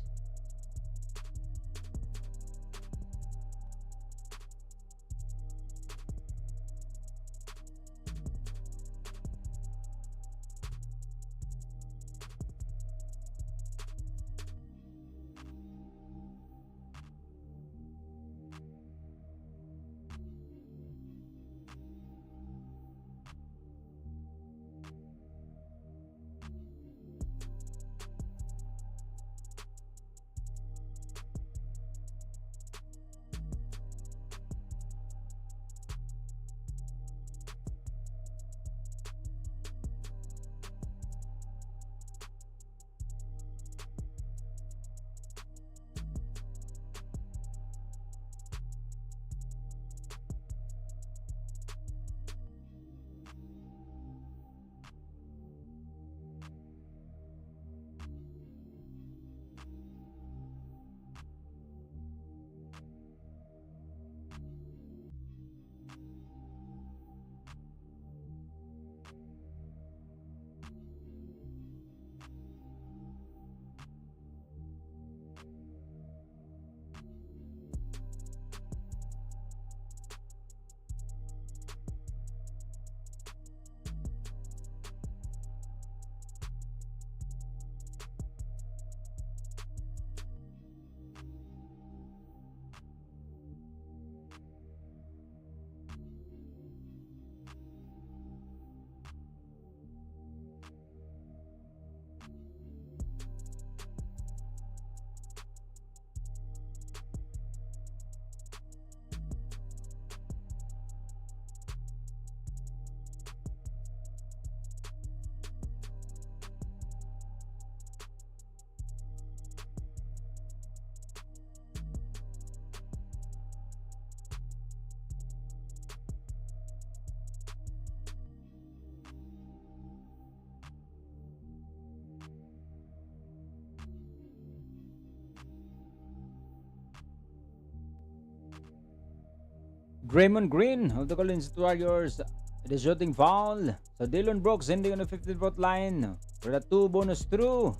Draymond Green of the Golden State Warriors. It is shooting foul. So Dylan Brooks ending on the 15-foot line for the 2 bonus through.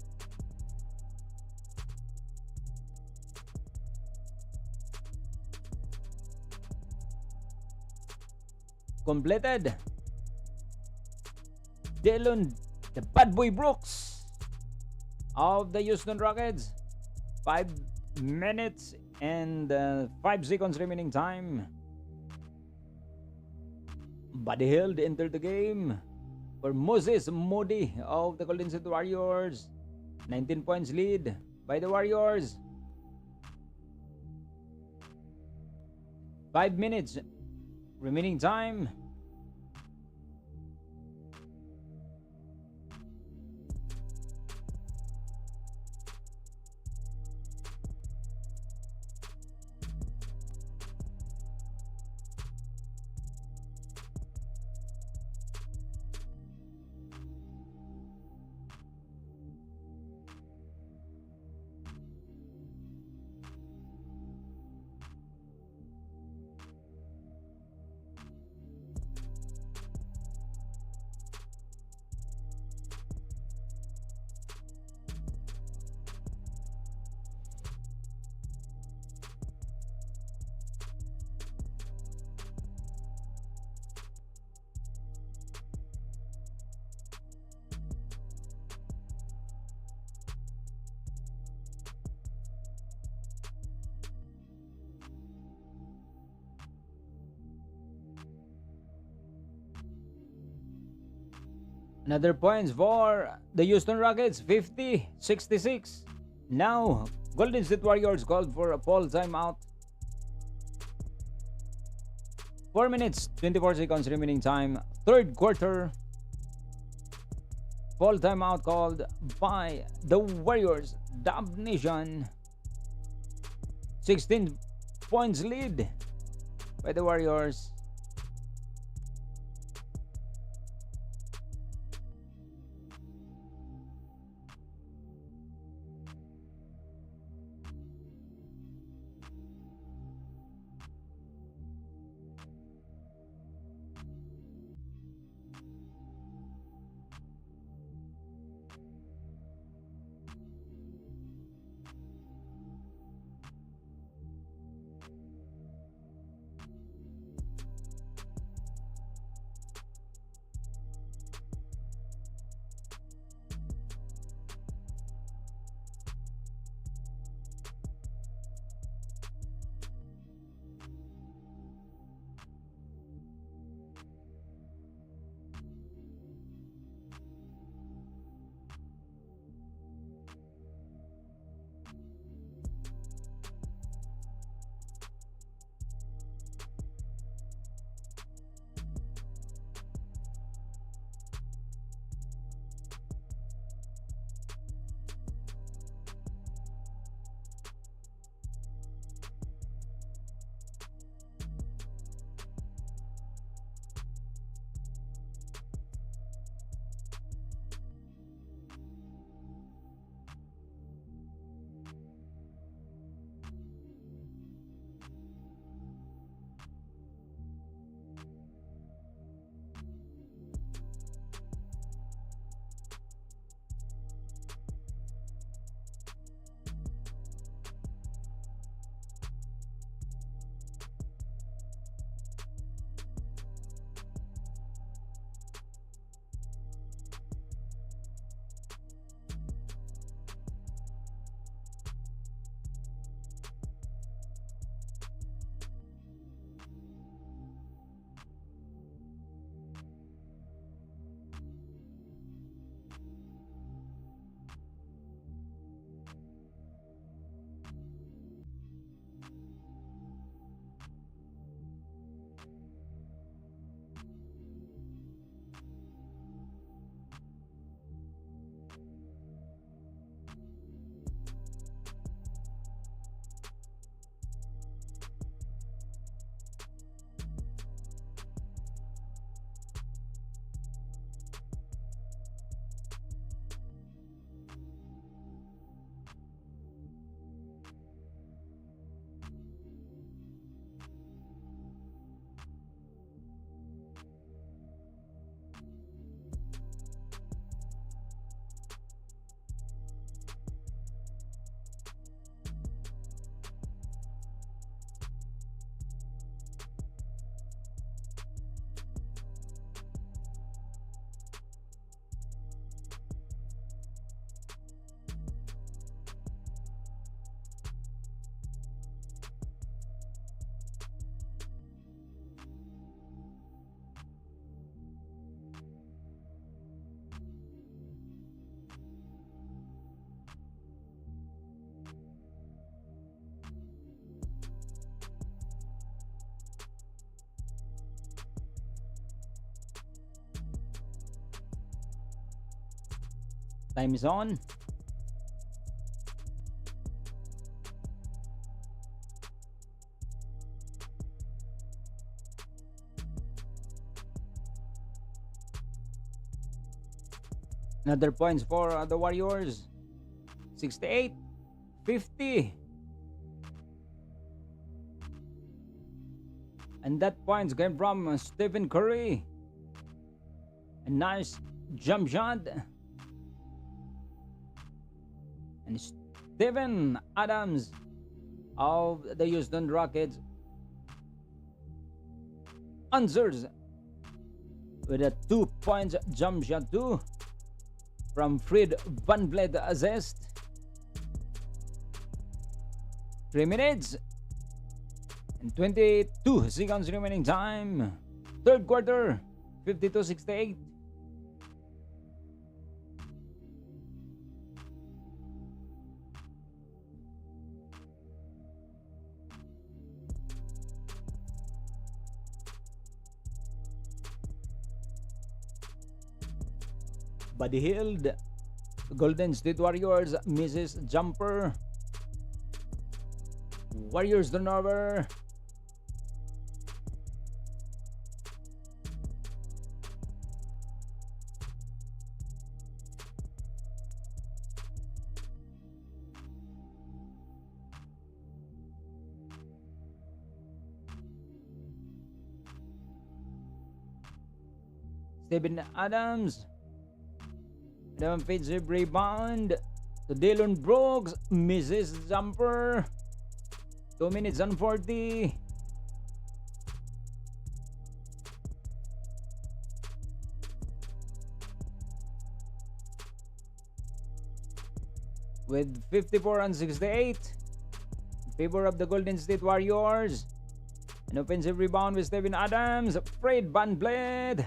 Completed. Dylan, the bad boy Brooks of the Houston Rockets. 5 minutes and 5 seconds remaining time. Buddy Hield entered the game for Moses Moody of the Golden State Warriors. 19 points lead by the Warriors. 5 minutes remaining time. Another points for the Houston Rockets, 50-66. Now, Golden State Warriors called for a fall timeout. 4 minutes, 24 seconds remaining time. Third quarter. Fall timeout called by the Warriors. Dub Nation. 16 points lead by the Warriors. Time is on. Another points for the Warriors. 68, 50. And that points came from Stephen Curry. A nice jump shot. And Steven Adams of the Houston Rockets answers with a 2 points jump shot too from Fred Van Vliet assist. 3 minutes and 22 seconds remaining time. Third quarter, 52-68. Buddy Hield, Golden State Warriors misses jumper. Warriors turnover. Steven Adams. Defensive rebound to Dillon Brooks. Misses jumper. 2 minutes and 40. With 54-68 in favor of the Golden State Warriors. An offensive rebound with Steven Adams. Fred Van Vliet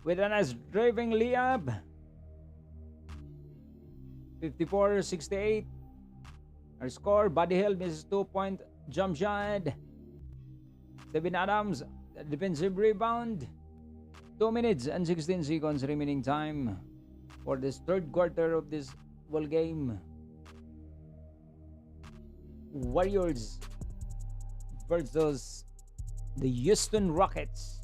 with a nice driving layup. 54-68. Our score. Buddy Hield misses 2-point jump shot. Steven Adams, defensive rebound. 2 minutes and 16 seconds remaining time for this third quarter of this ball game. Warriors versus the Houston Rockets.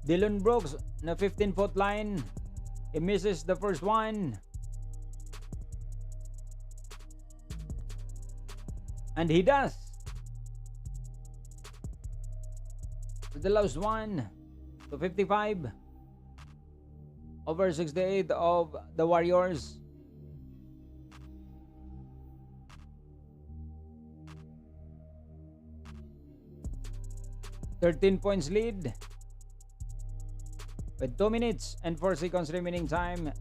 Dillon Brooks na 15-foot line. He misses the first one. And he does. The last one to 55 over 68 of the Warriors. $13 points lead. With 2 minutes and 4 seconds remaining time.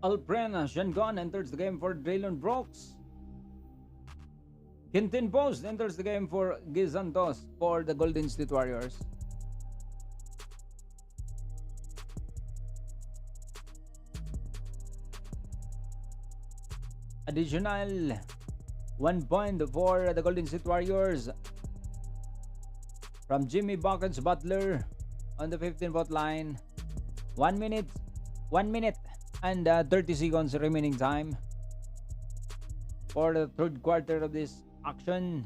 Alperen Sengun enters the game for Dillon Brooks. Quintin Post enters the game for Gizantos for the Golden State Warriors. Additional 1 point for the Golden State Warriors from Jimmy Buckets Butler on the 15-foot line. 1 minute, 1 minute and 30 seconds remaining time for the third quarter of this action.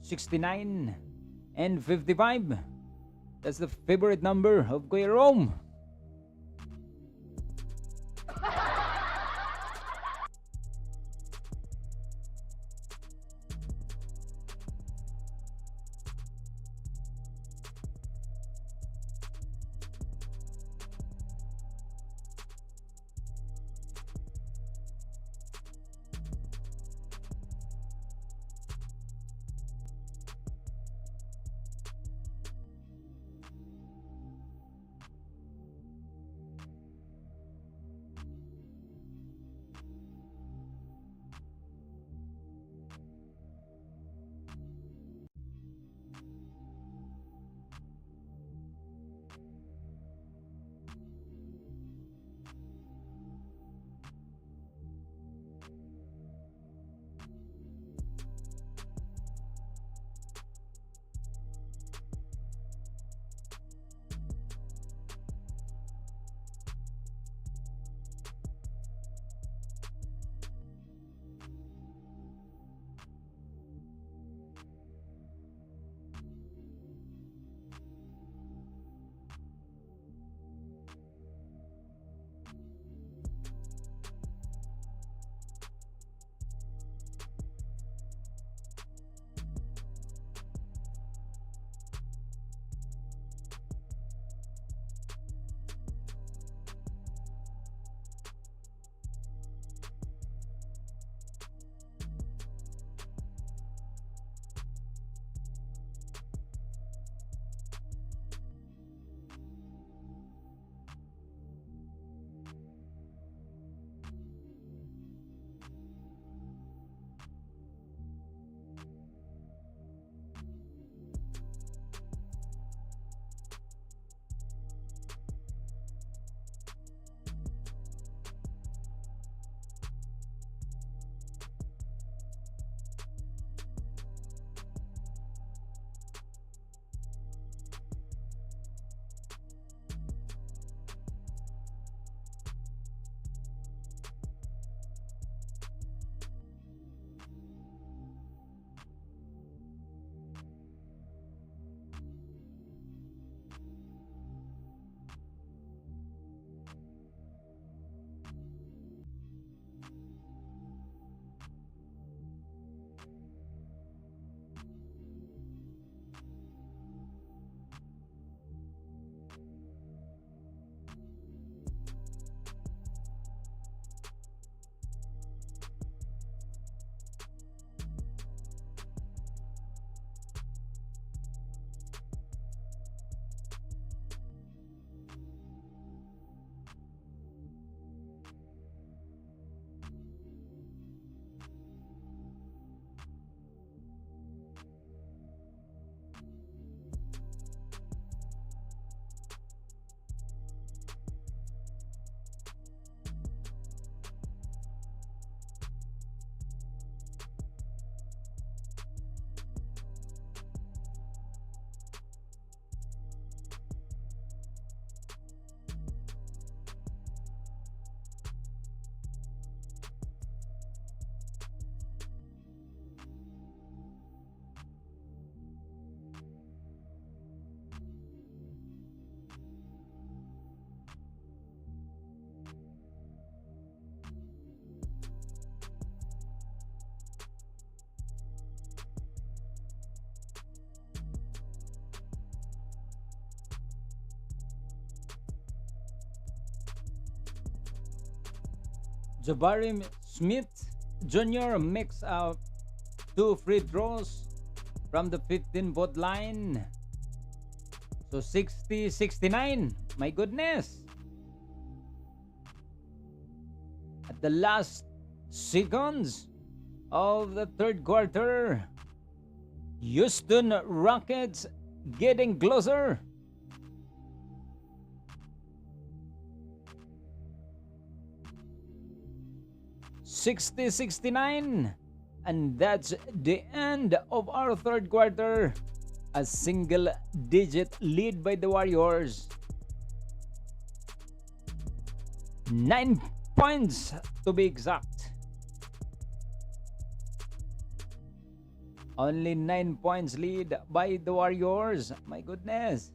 69 and 55. That's the favorite number of Kuya Rome. Jabari Smith Jr. makes out 2 free throws from the 15-foot line. So 60-69. My goodness. At the last seconds of the third quarter, Houston Rockets getting closer. 60-69. And that's the end of our third quarter. A single digit lead by the Warriors. 9 points to be exact. Only 9 points lead by the Warriors. My goodness.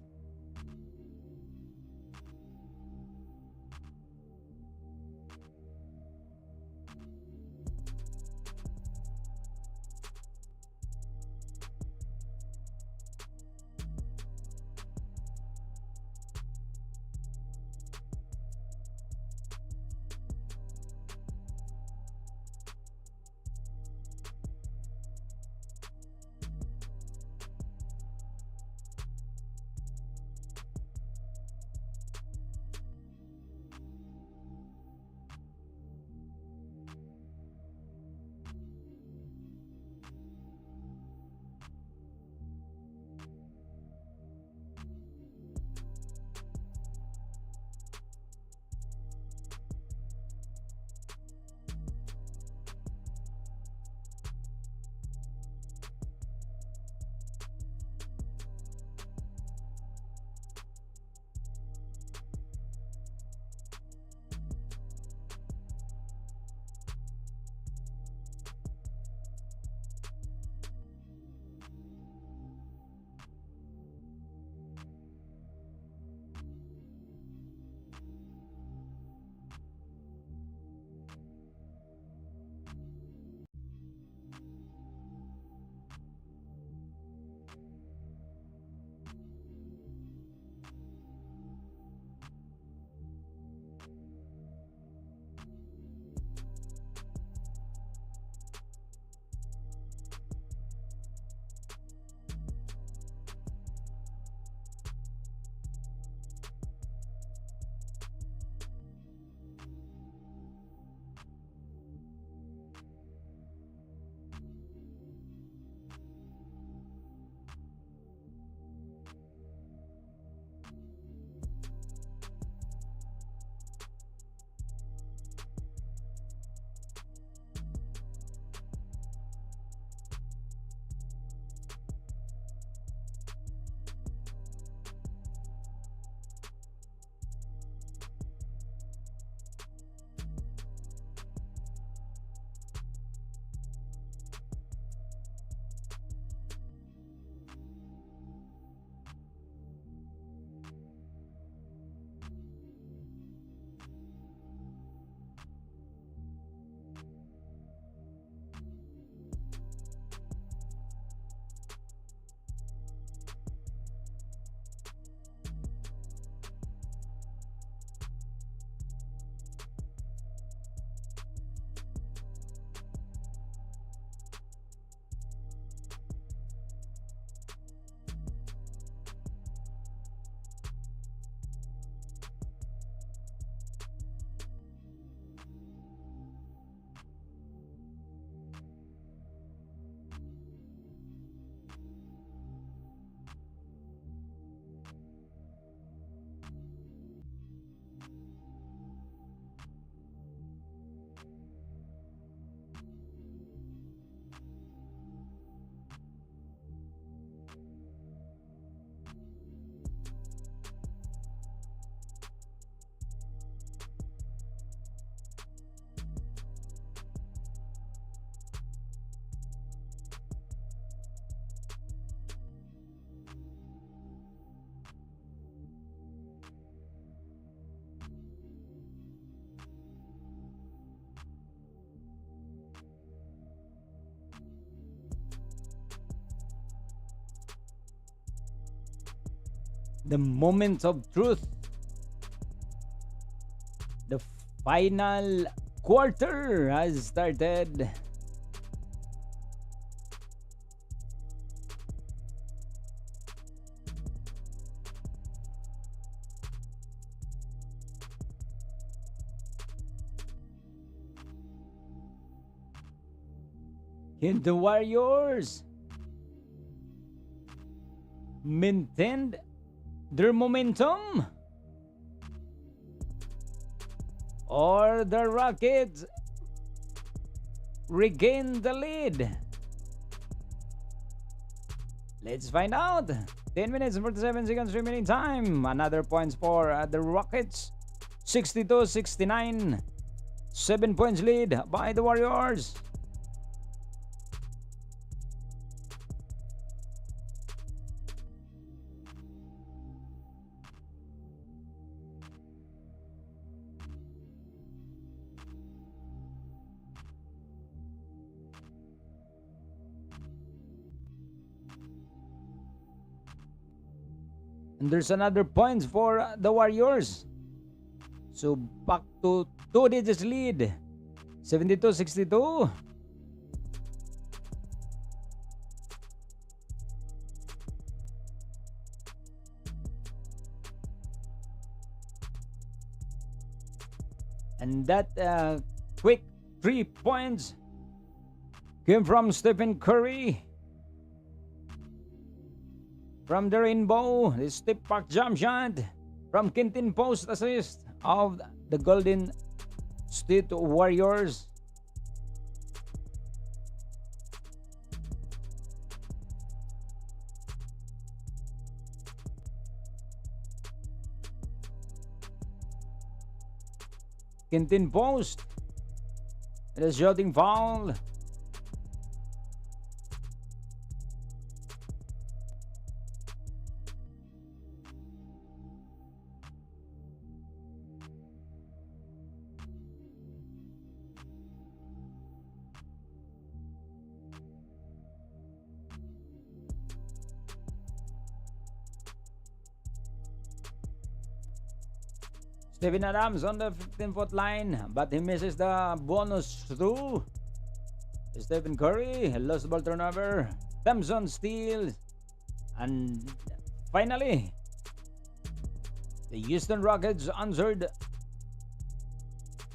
The moment of truth. The final quarter has started. Can the Warriors maintain their momentum? Or the Rockets regain the lead? Let's find out. 10 minutes and 47 seconds remaining time. Another points for the Rockets. 62-69. 7 points lead by the Warriors. And there's another points for the Warriors. So back to 2 digits lead. 72-62. And that quick 3 points came from Stephen Curry. From the Rainbow, the step back jump shot from Quintin post assist of the Golden State Warriors. Quintin post. It is shooting foul. Steven Adams on the 15-foot line, but he misses the bonus through. Stephen Curry lost the ball turnover. Thompson steals. And finally, the Houston Rockets answered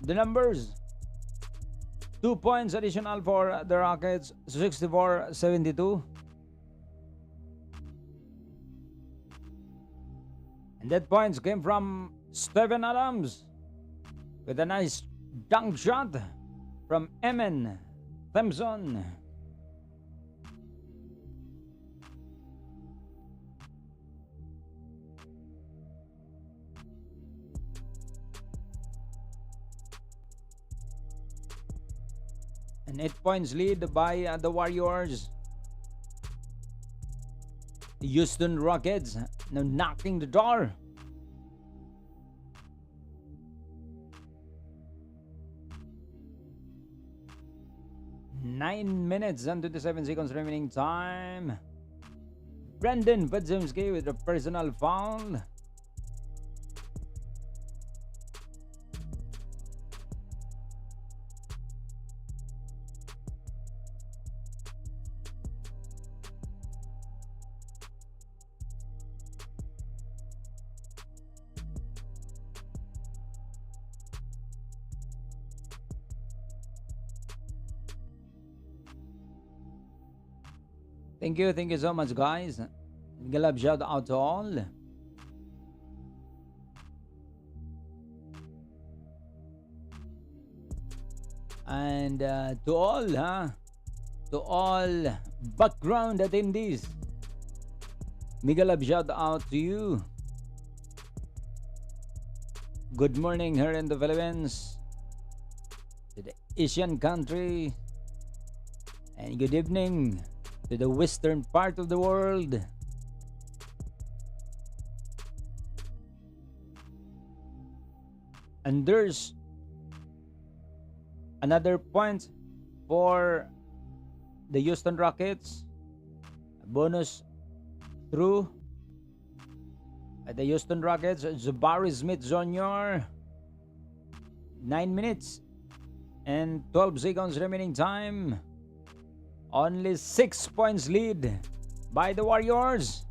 the numbers. 2 points additional for the Rockets, 64-72. And that points came from Steven Adams with a nice dunk shot from Emin Thompson. An 8 points lead by the Warriors. The Houston Rockets now knocking the door. Nine minutes and 27 seconds remaining time. Brandon Podziemski with a personal foul. Thank you so much, guys. Galab shout out to all. And to all background attendees, Miguel shout out to you. Good morning here in the Philippines, to the Asian country, and good evening to the western part of the world. And there's another point for the Houston Rockets. A bonus through at the Houston Rockets, Jabari Smith Jr. 9 minutes and 12 seconds remaining time. Only 6 points lead by the Warriors.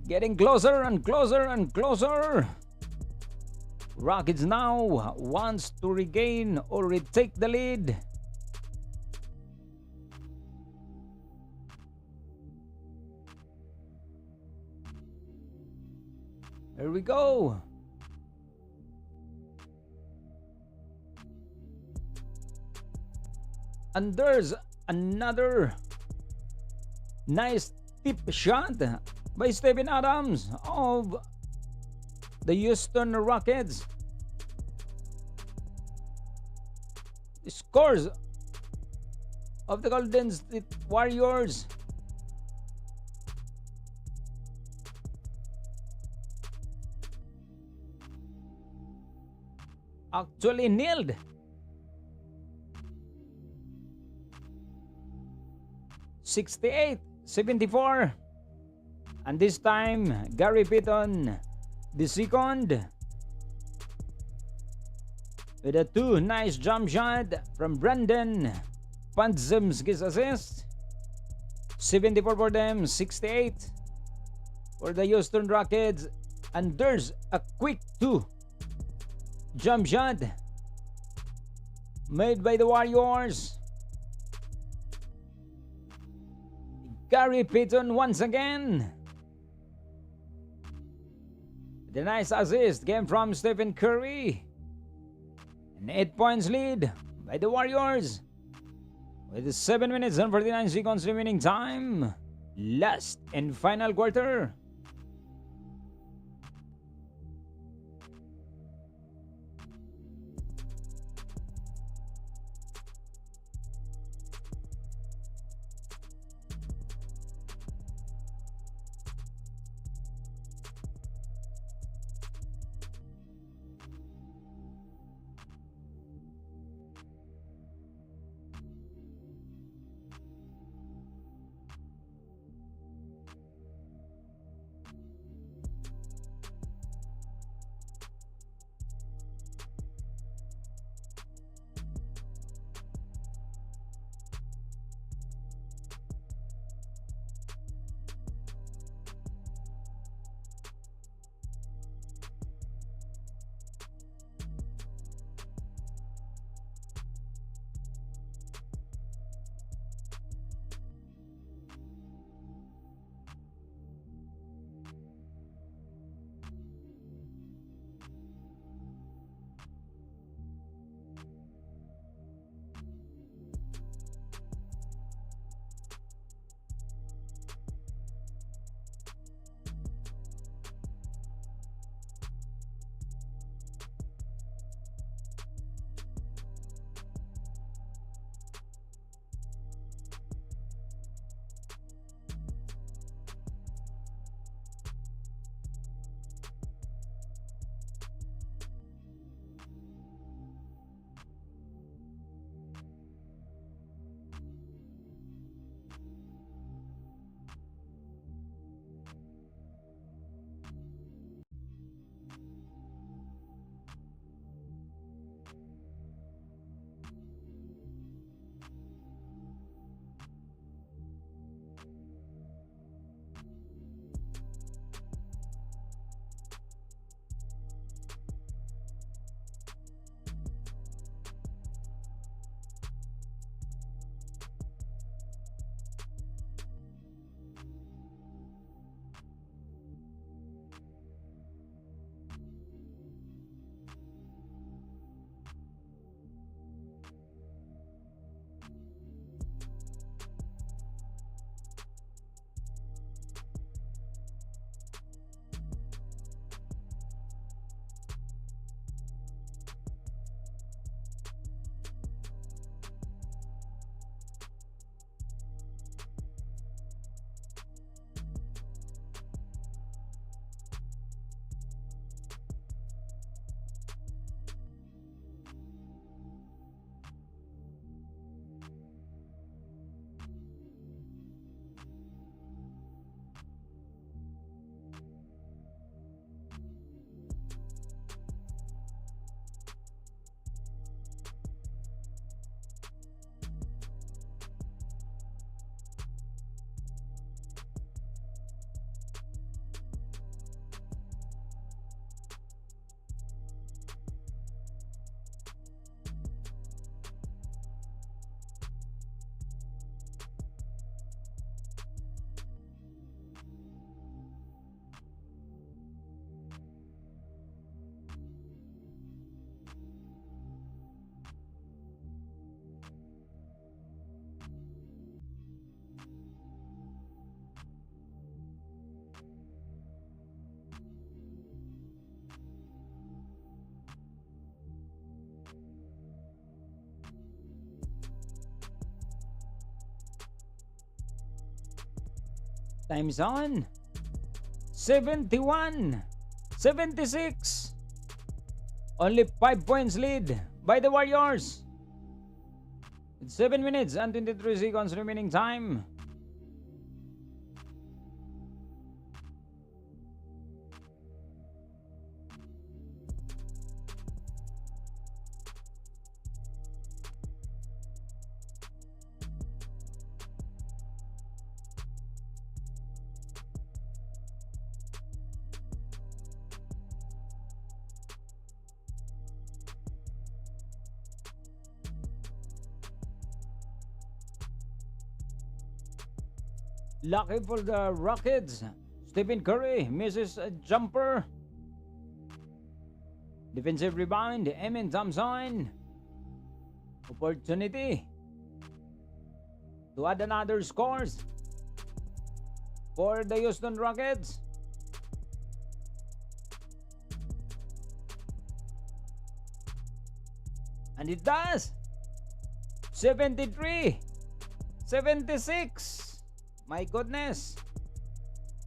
Getting closer and closer and closer. Rockets now wants to regain or retake the lead. Here we go. And there's another nice tip shot by Steven Adams of the Houston Rockets. The scores of the Golden State Warriors actually nailed 68-74. And this time, Gary Payton, the second, with a two nice jump shot from Brandon Pandzemski's assist. 74 for them, 68 for the Houston Rockets. And there's a quick two jump shot made by the Warriors. Gary Payton once again. The nice assist came from Stephen Curry. An 8 points lead by the Warriors. With 7 minutes and 49 seconds remaining time. Last and final quarter. Time's on. 71. 76. Only 5 points lead by the Warriors. It's 7 minutes and 23 seconds remaining time. Lucky for the Rockets. Stephen Curry misses a jumper. Defensive rebound. Emin Thompson. Opportunity to add another scores for the Houston Rockets. And it does. 73. 76. My goodness.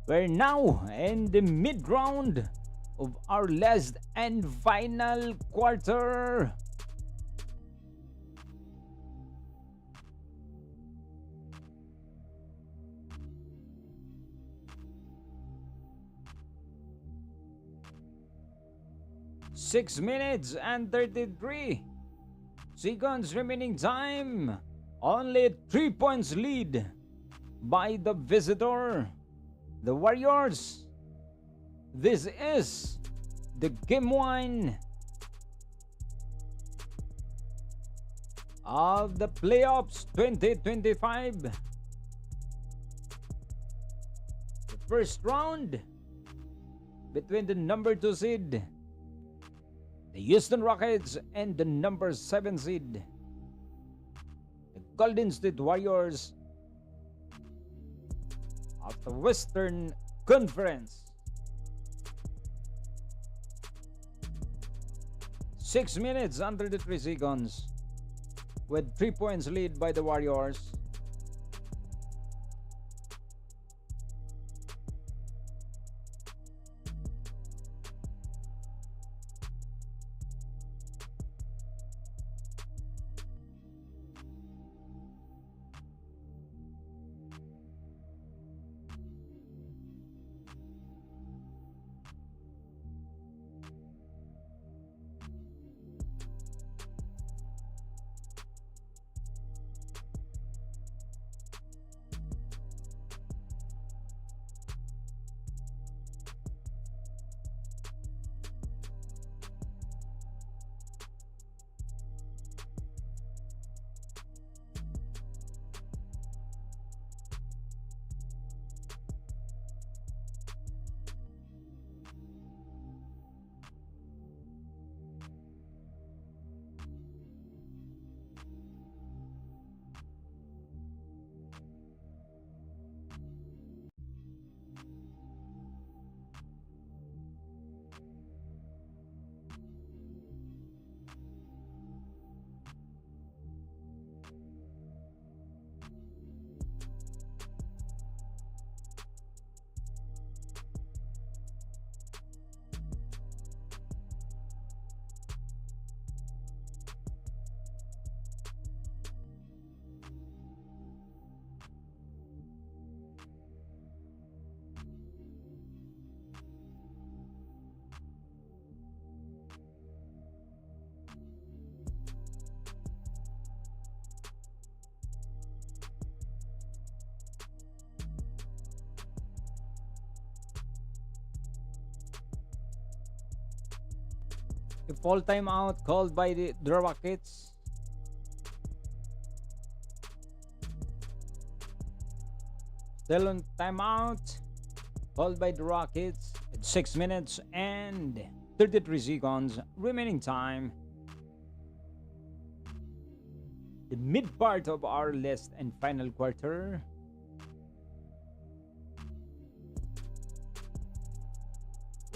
We're now in the mid-round of our last and final quarter. Six minutes and 33 seconds remaining time. Only 3 points lead by the visitor, the Warriors. This is the game 1 of the playoffs 2025. The first round between the number 2 seed, the Houston Rockets, and the number 7 seed, the Golden State Warriors of the Western Conference. 6 minutes and 33 seconds with 3 points lead by the Warriors. A full timeout called by the Rockets. Still on timeout called by the Rockets at 6 minutes and 33 seconds remaining time. The mid part of our last and final quarter.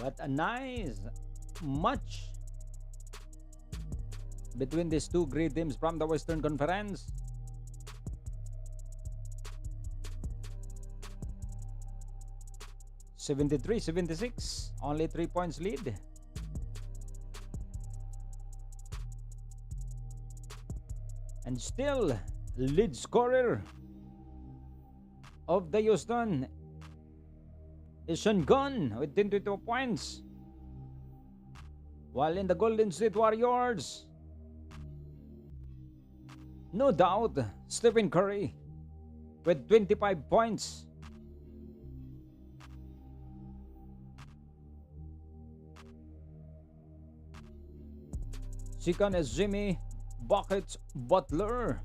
What a nice match between these two great teams from the Western Conference. 73-76. Only 3 points lead. And still, lead scorer of the Houston is Sean Gunn with 22 points. While in the Golden State Warriors, no doubt, Stephen Curry with 25 points. Second is Jimmy Buckets Butler.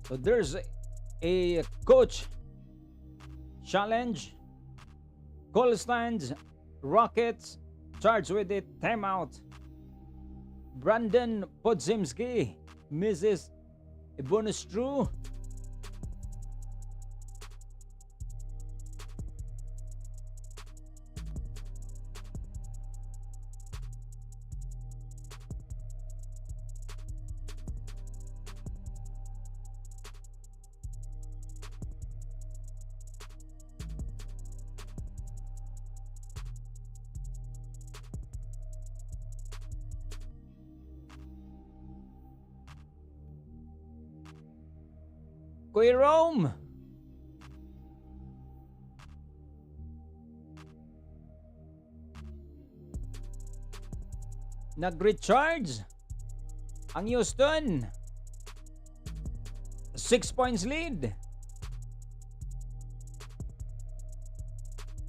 So there's a coach challenge. Goldstein's Rockets charged with a timeout. Brandon Podzimski misses a bonus through. Kuya Rome. Nag-recharge ang Houston. 6 points lead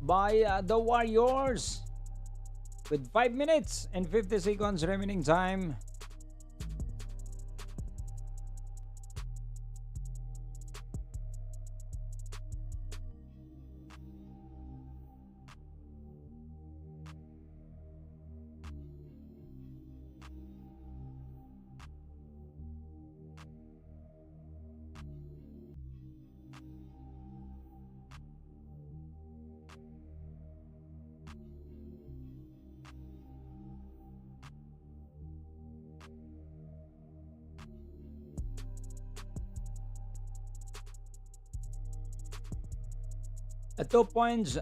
by the Warriors with 5 minutes and 50 seconds remaining time. At 2 points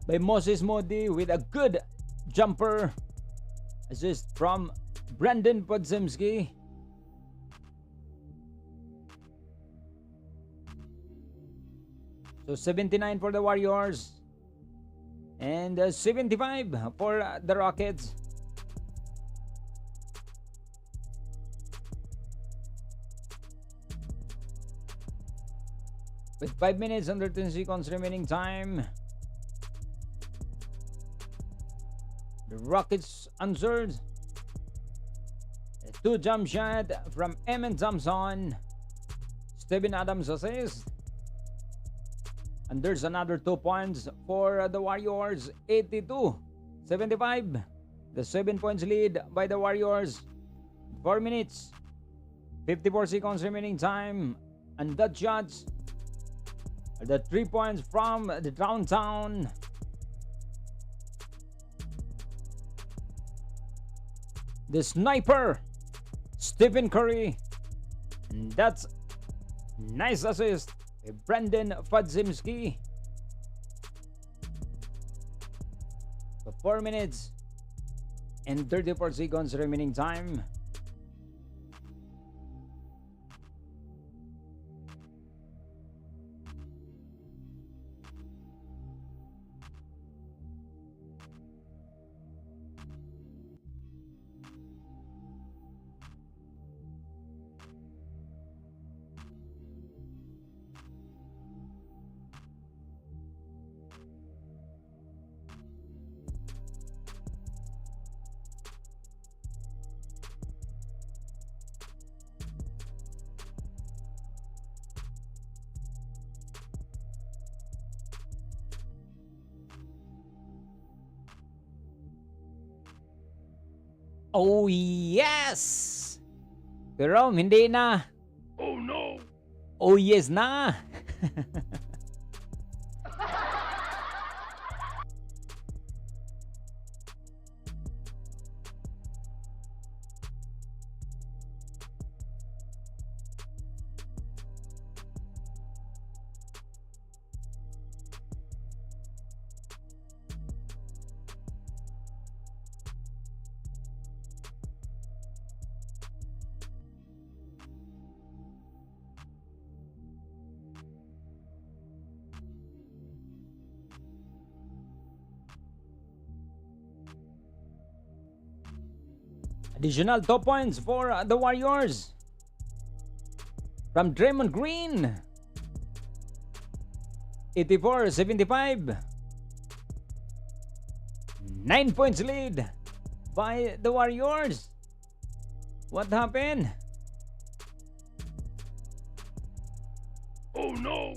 by Moses Modi with a good jumper assist from Brandon Podzimski. So 79 for the Warriors and 75 for the Rockets. With 5 minutes and 13 seconds remaining time, the Rockets answered. A 2 jump shot from Emin Thompson. Steven Adams assist. And there's another 2 points for the Warriors. 82-75. The 7 points lead by the Warriors. 4 minutes, 54 seconds remaining time. And that shots. The 3 points from the downtown. The sniper, Stephen Curry. And that's nice assist, Brandon Podzimski. So 4 minutes and 34 seconds remaining time. Oh yes! Pero hindi na. Oh no! Oh yes na! Additional 2 points for the Warriors. From Draymond Green. 84-75. 9 points lead by the Warriors. What happened? Oh no!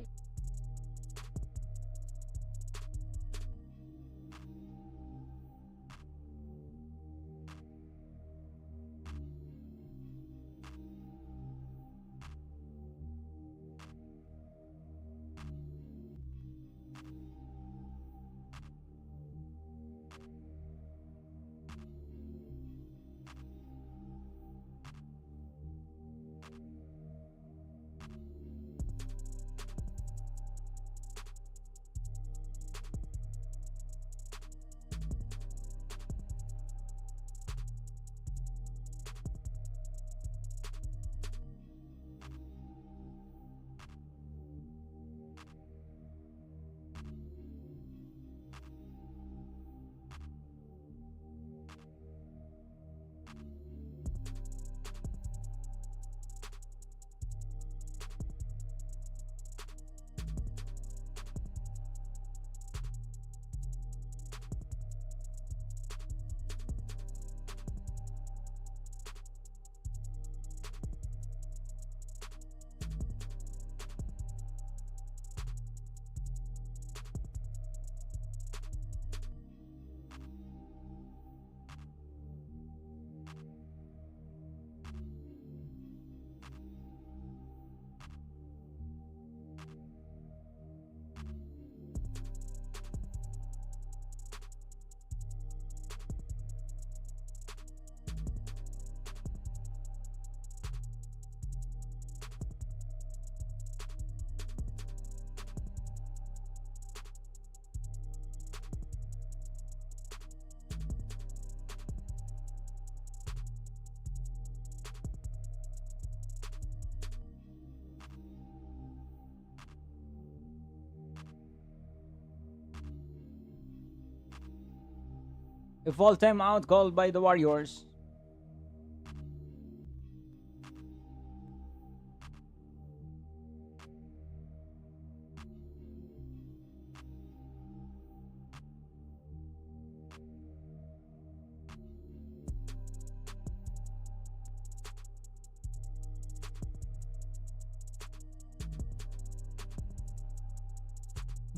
A full timeout called by the Warriors.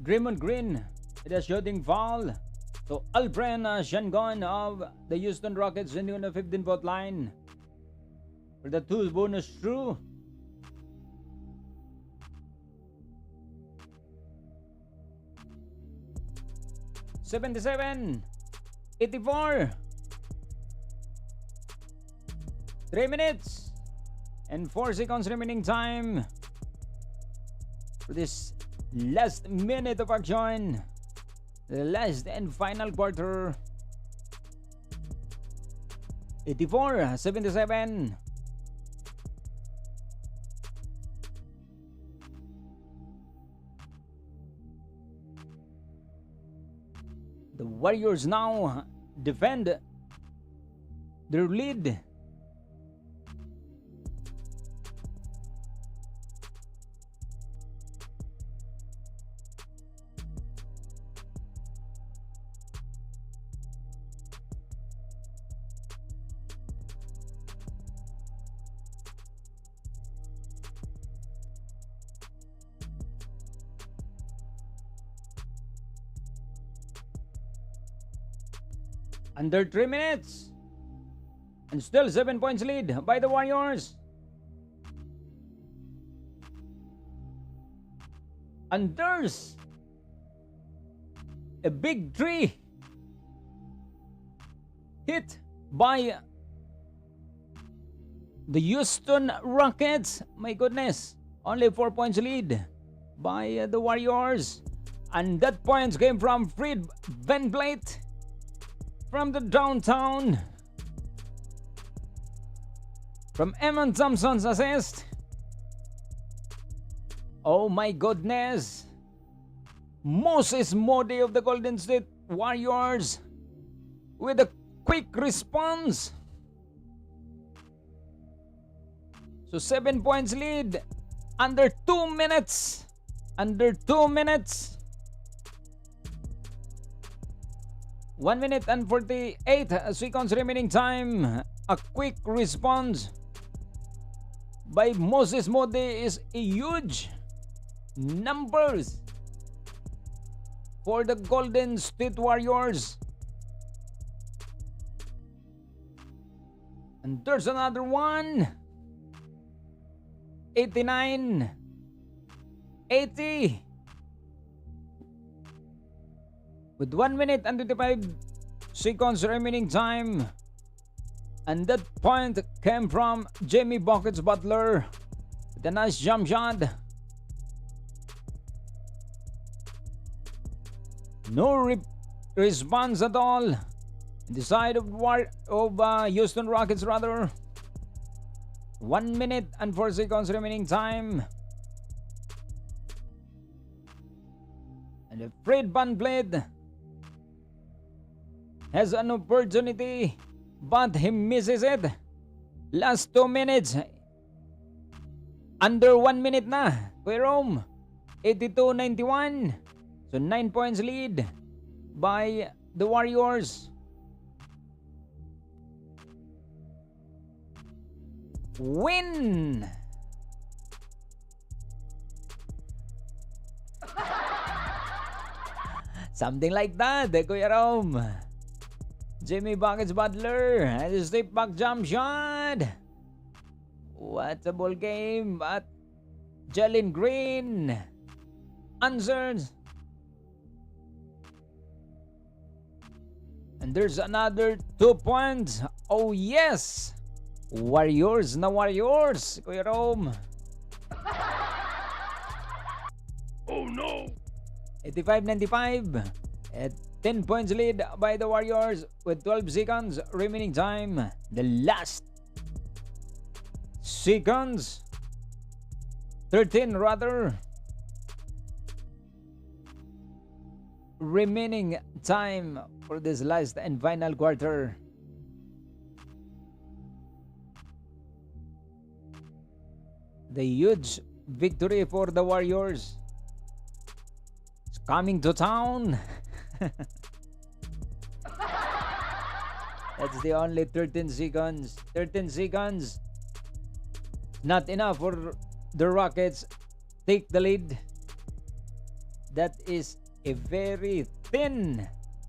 Draymond Green, it is shooting foul. So Alperen Sengun of the Houston Rockets in the 15-foot line for the 2 bonus through. $77, $84. 3 minutes and 4 seconds remaining time for this last minute of action. The last and final quarter. 84-77. The Warriors now defend their lead. Under 3 minutes. And still 7 points lead by the Warriors. And there's a big three hit by the Houston Rockets. My goodness. Only 4 points lead by the Warriors. And that points came from Fred VanVleet from the downtown. From Eman Thompson's assist. Oh my goodness. Moses Moody of the Golden State Warriors with a quick response. So 7 points lead. Under 2 minutes. Under 2 minutes. 1 minute and 48 seconds remaining time. A quick response by Moses Mode is a huge numbers for the Golden State Warriors. And there's another one. 89. 80. With 1 minute and 25 seconds remaining time. And that point came from Jimmy Buckets Butler. With a nice jump shot. No response at all. The side of Houston Rockets rather. 1 minute and 4 seconds remaining time. And the Fred VanVleet has an opportunity, but he misses it. Last 2 minutes. Under 1 minute na. Kuya Rome. 82-91. So 9 points lead by the Warriors. Win! Something like that, Kuya Rome. Jimmy Buckets Butler has a step back jump shot. What a ball game, but Jalen Green answers. And there's another 2 points. Oh yes! Warriors na Warriors, Kuya Rome. Oh no! 85-95. At 10 points lead by the Warriors with 12 seconds remaining time. The last seconds. 13 rather. Remaining time for this last and final quarter. The huge victory for the Warriors is coming to town. That's the only 13 seconds. 13 seconds. Not enough for the Rockets take the lead. That is a very thin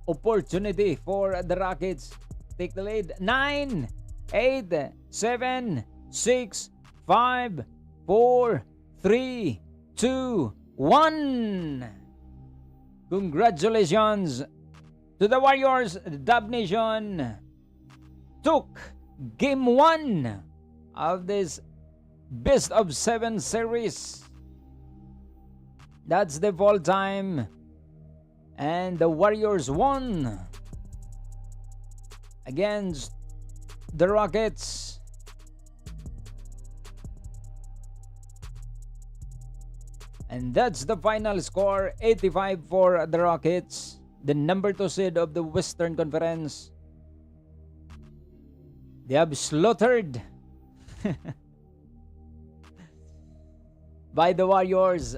opportunity for the Rockets take the lead. 9, 8, 7, 6, 5, 4, 3, 2, 1. Congratulations to the Warriors. The Dub Nation took game 1 of this best of 7 series. That's the fall time. And the Warriors won against the Rockets. And that's the final score, 85 for the Rockets, the number 2 seed of the Western Conference. They have slaughtered by the Warriors,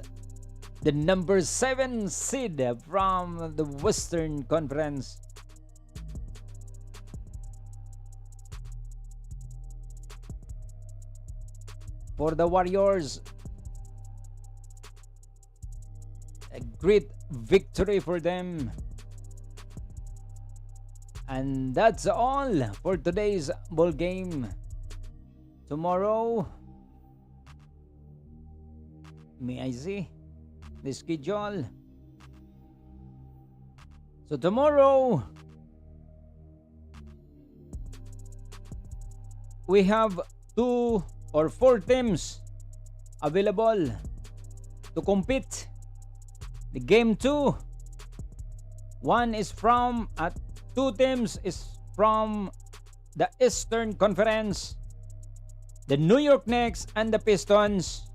the number 7 seed from the Western Conference. For the Warriors, a great victory for them. And that's all for today's ball game. Tomorrow, may I see the schedule? So tomorrow, we have 2 or 4 teams available to compete. The game 2, one is from 2 teams is from the Eastern Conference, the New York Knicks and the Pistons.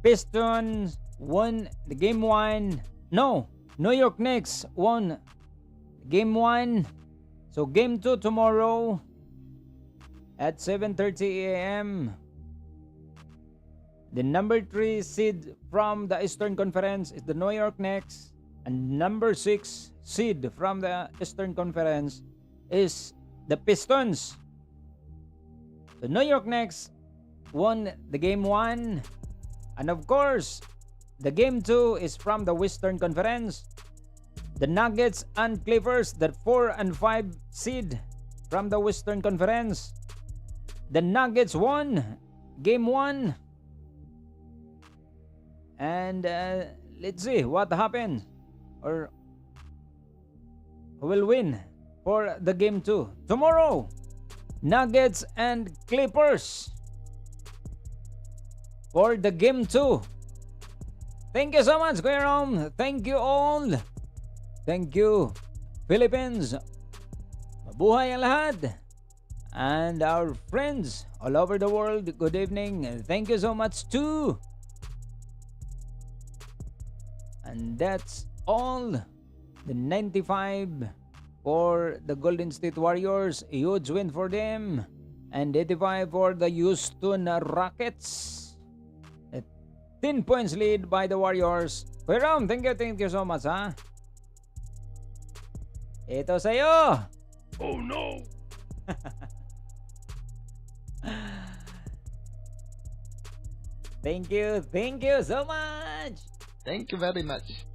Pistons won the game 1. No, New York Knicks won game 1. So game 2 tomorrow at 7:30 a.m. The number 3 seed from the Eastern Conference is the New York Knicks, and number 6 seed from the Eastern Conference is the Pistons. The New York Knicks won the game 1, and of course, the game 2 is from the Western Conference. The Nuggets and Clippers, the 4 and 5 seed from the Western Conference. The Nuggets won game 1. And let's see what happened, or who will win for the game 2 tomorrow. Nuggets and Clippers for the game 2. Thank you so much, Kuya Rom. Thank you all. Thank you, Philippines. Mabuhay ang lahat. And our friends all over the world, good evening. Thank you so much too. And that's all. The 95 for the Golden State Warriors. A huge win for them. And 85 for the Houston Rockets. A 10 points lead by the Warriors. Kuya Ram, thank you so much, ha? Ito sa'yo. Oh no! Thank you so much. Thank you very much.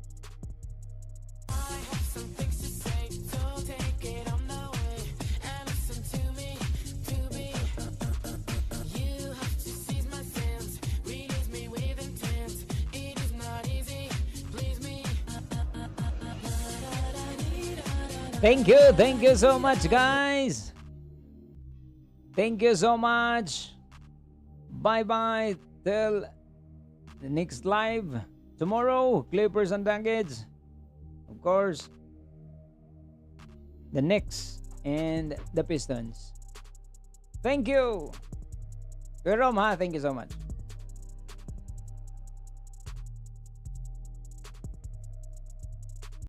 Thank you so much, guys. Thank you so much. Bye-bye till the next live tomorrow. Clippers and Nuggets. Of course, the Knicks and the Pistons. Thank you. Kuya Rom, ha? Thank you so much.